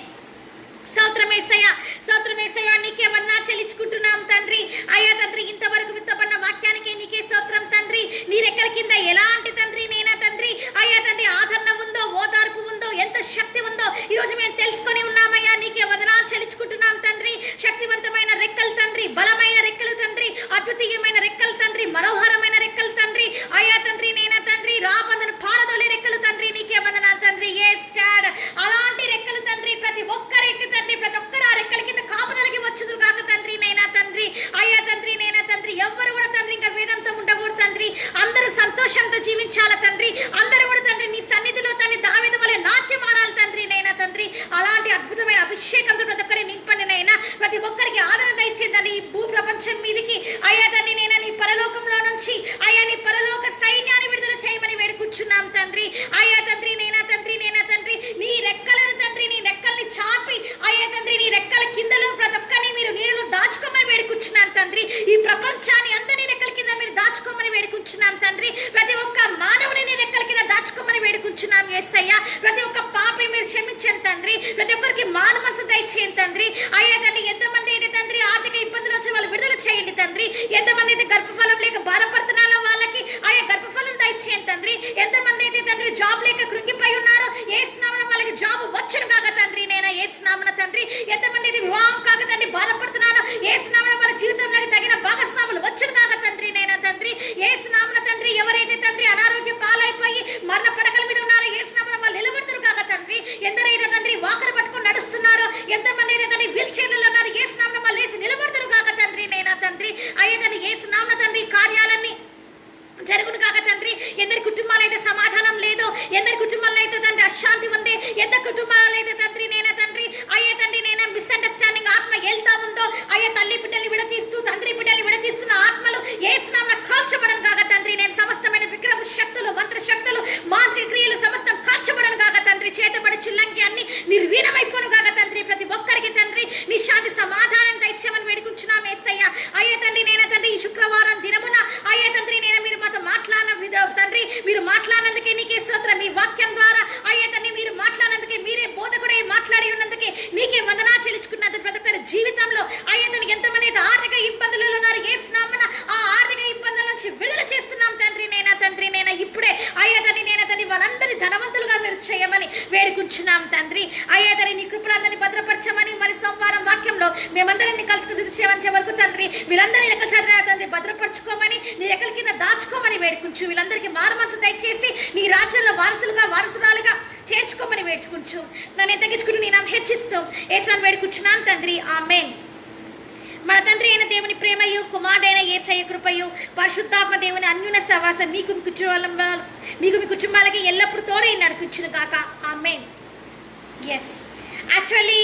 S1: స్తోత్రమేసయ్య, నీకే వందనాలు చెల్లించుకుంటున్నాం తండ్రి. అయ్యా తండ్రి, ఇంతవరకు విత్తబడిన వాక్యానికి నీకే స్తోత్రం తండ్రి. నీ రెక్కల కింద ఎలాంటి తండ్రి నేనా తండ్రి, అయ్యా తండ్రి, ఆదరణ ఉందో, ఓదార్పు ఉందో, ఎంత శక్తి ఉందో ఈరోజు మేము తెలుసుకొని ఉన్నామయ్యా. నీకే వందనాలు చెల్లించుకుంటున్నాం తండ్రి. శక్తివంతమైన రెక్కలు తండ్రి, బలమైన రెక్కలు తండ్రి, అద్వితీయమైన రెక్కలు తండ్రి, మనోహరమైన రెక్కలు తండ్రి, అయ్యా తండ్రి నేనా తండ్రి, రాబందును పారదోలే రెక్కలు తండ్రి, నీకే వందనాలు తండ్రి. ఎస్ డాడ్, అలాంటి రెక్కలు తండ్రి ప్రతి ఒక్కరికి తండ్రి, ప్రతి ఒక్కరు ఆ రెక్కల కింద కాపుదలకి వచ్చుదురు కాక తండ్రి నైనా తండ్రి. అయ్యా తండ్రి నేనా తండ్రి, ఎవ్వరు కూడా తండ్రి ఇంకా వేదంతో ఉండకూడదు తండ్రి. అందరూ సంతోషంతో జీవించాల తండ్రి. అందరూ కూడా తండ్రి నీ సన్నిధిలో తండ్రి దావీదు వలె నాట్యం ఆడాలి తండ్రి నైనా తండ్రి. అలాంటి అద్భుతమైన అభిషేకంతో ప్రతి ఒక్కరి నింపండి నైనా. ప్రతి ఒక్కరికి ఆదరణ దయచేద్దండి ఈ భూ ప్రపంచం మీదికి. అయ్యా తండ్రి నేనా నీ పరలోకంలో నుంచి అయ్యా నీ పరలోక సైన్యాన్ని విడుదల చేయమని వేడుకుంటున్నాం తండ్రి. అయ్యా తండ్రి నేనా తండ్రి నీ రెక్కలను తండ్రి, నీ రెక్కల్ని చాపి అయ్యా తండ్రి నీ రెక్కల కిందలో ప్రతి ఒక్కరిని మీరు నీడలో దాచుకోమని వేడుకుంటున్నాను తండ్రి. ఈ ప్రపంచాన్ని అందరినీ రెక్కల కింద మీరు దాచుకోమని వేడుకుంటున్నాం తండ్రి. ప్రతి ఒక్క మానవుని నీ రెక్కల కింద దాచుకోమని వేడుకుంటున్నాం యేసయ్య. ప్రతి ఒక్క పాపిని మీరు క్షమించండి తండ్రి. ప్రతి ఒక్కరికి మారు మనసు దయచేయండి తండ్రి. అయ్యా తండ్రి, ఎంతమంది అయితే తండ్రి ఆర్థిక ఇబ్బందులు వచ్చి వాళ్ళు విడుదల చేయండి తండ్రి. ఎంతమంది అయితే గర్భఫలం లేక బాధపడుతున్నారో వాళ్ళకి ఆయా గర్భఫలం దయచేయండి తండ్రి. ఎంతమంది అయితే తండ్రి జాబ్ లేక కృంగిపోయి ఉన్నారో ఏ స్నామన వాళ్ళకి జాబ్ వచ్చును కాక తండ్రి నేనా ఏ స్నామన తండ్రి. ఎంతమంది అయితే వివాహం కాక తండ్రి బాధపడుతున్నారో ఏ స్నామన వాళ్ళ జీవితంలోకి తగిన భాగస్వాములు వచ్చును కాక తండ్రి నేనా తండ్రి. ఏ స్నామన తండ్రి ఎవరైతే తండ్రి అనారోగ్య పాలైపోయి మరణ పడకల మీద ఉన్నారో ఏ స్నామన వాళ్ళు నిలబడుతురు కాక తండ్రి. ఎందరైతే తండ్రి వాకరు పట్టుకొని నడుస్తున్నారో, ఎంతమంది అయితే తండ్రి వీల్ చైర్లలో ఉన్నారు ఏ స్నామన వాళ్ళు లేచి నిలబడుతురు కాక తండ్రి నేనా తండ్రి. అయ్యే తండ్రి ఏ స్నామన తండ్రి కార్యాలన్నీ జరుగును కాక తండ్రి. ఎందరి కుటుంబాలు అయితే సమాధానం లేదు, ఎందరి కుటుంబాల్లో అయితే తండ్రి అశాంతి ఉంది, ఎంత కుటుంబాలు అయితే తండ్రి నేనా తండ్రి అయ్యే తండ్రి నేనా జీవితంలో అయ్యా తండ్రి ఎంతమంది అయితే ఆర్థిక ఇబ్బందులలో ఉన్నారు యేసు నామమున ఆ ఆర్థిక ఇబ్బందుల నుంచి విడుదల చేస్తున్నాం తండ్రి నైనా ఇప్పుడే అయ్యా తండ్రి నైనా తండ్రి వాళ్ళందరినీ ధనవంతులుగా మీరు చేయమని వేడుకుంటున్నాం తండ్రి. అయ్యా తండ్రి నీ కృపలందరినీ భద్రపరచమని మరి సోమవారం వాక్యంలో మేమందరినీ కలుసుకుని సేవించే వరకు తండ్రి వీళ్ళందరినీ లెక్క చదివిన తండ్రి భద్రపరచుకోమని నీ రెక్కల కింద దాచుకోమని వేడుకుంటూ వీళ్ళందరికీ మారుమనసు దయచేసి నీ రాజ్యంలో వారసురాలుగా చేర్చుకోమని వేడుకుంటూ నన్ను తగ్గించుకుంటూ నీ నామమున హెచ్చిస్తూ యేసుని వేడుకుంటున్నాను తండ్రి. ఆమేన్. మన తండ్రి అయిన దేవుని ప్రేమయు కుమారుడైన యేసయ్య కృపయు పరిశుద్ధాత్మ దేవుని అన్యోన్య సహవాసం మీకు మీ కుటుంబాలకి ఎల్లప్పుడూ తోడై నడిపించును గాక. Amen. Yes, actually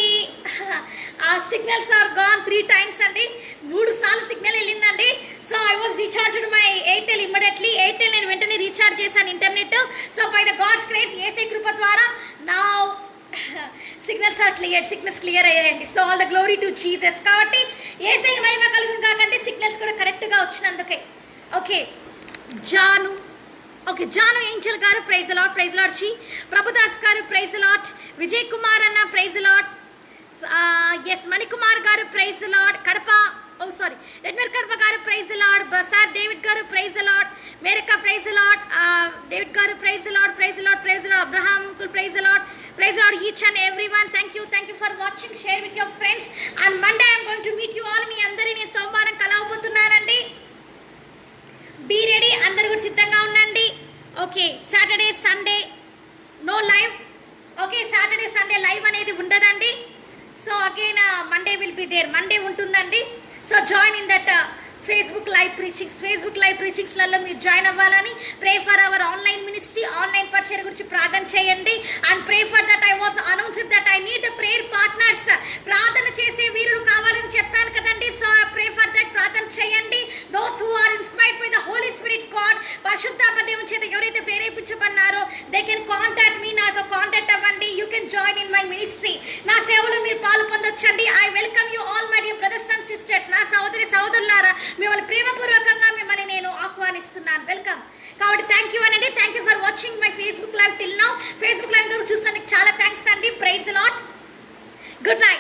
S1: signals are gone 3 times అండి. 3 సార్లు సిగ్నల్ వెళ్ళిందండి. So I was recharged my Airtel immediately. Airtel నేను వెంటనే రీఛార్జ్ చేశాను internet. So by the God's grace Yesayya కృప ద్వారా నౌ సిగ్నల్స్ క్లియర్ అయ్యాయండి. So all the glory to Jesus. కాబట్టి యేసయ్య మహిమ కలుగును కాకండి సిగ్నల్స్ కూడా కరెక్ట్గా వచ్చినందుకే. జాను ఏంజల్ గారు ప్రైజ్ లార్డ్ జీ. ప్రభుదాస్ గారు ప్రైజ్ లార్డ్. విజయ్ కుమార్ అన్న ప్రైజ్ లార్డ్. ఎస్ మణికుమార్ గారు ప్రైజ్ లార్డ్. రెడ్మేర్ కడప గారు ప్రైజ్ లార్డ్. సార్ డేవిడ్ గారు ప్రైజ్ లార్డ్. మేరక్క ప్రైజ్ లార్డ్. డేవిడ్ గారు praise Lord. Abraham praise Lord. Praise Lord, each and everyone. Thank you for watching. Share with your friends. And Monday I am going to meet you all. మీ అందరినీ సోమవారం కలవబోతున్నానండి. Be ready, అందరు కూడా సిద్ధంగా ఉండండి. Okay, Saturday Sunday no live. Okay, Saturday Sunday live అనేది ఉండదండి. So again Monday will be there. Monday ఉంటుందండి. So join in that Facebook live ప్రీచింగ్స్లలో మీరు జాయిన్ అవ్వాలని. Pray for our online ministry, online పరిచర్య గురించి ప్రార్థన చేయండి. And pray for that I was announced that I need the prayer partners. ప్రార్థన చేసే వీరులు కావాలని చెప్పాను కదండి. సో ప్రే ఫర్ దట్, ప్రార్థన చేయండి. Those who are inspired by the Holi spirit God, పరిశుద్ధాత్మ దేవుని చేత ఎవరైతే ప్రేరేపించబడినారో దే కెన్ కాంటాక్ట్ మీ. నాతో కాంటాక్ట్ అవ్వండి. You can join in my ministry. నా సేవలో మీరు పాలు పొందొచ్చండి. I welcome you all my dear brothers and sisters. నా సోదరులారా మిమ్మల్ని ప్రేమపూర్వకంగా మిమ్మల్ని నేను ఆహ్వానిస్తున్నాను. వెల్కమ్. కాబట్టి థ్యాంక్ యూ అండి. Thank you for watching my Facebook live till now. Facebook live చూసినందుకు చాలా థ్యాంక్స్ అండి. Praise lord. Good night.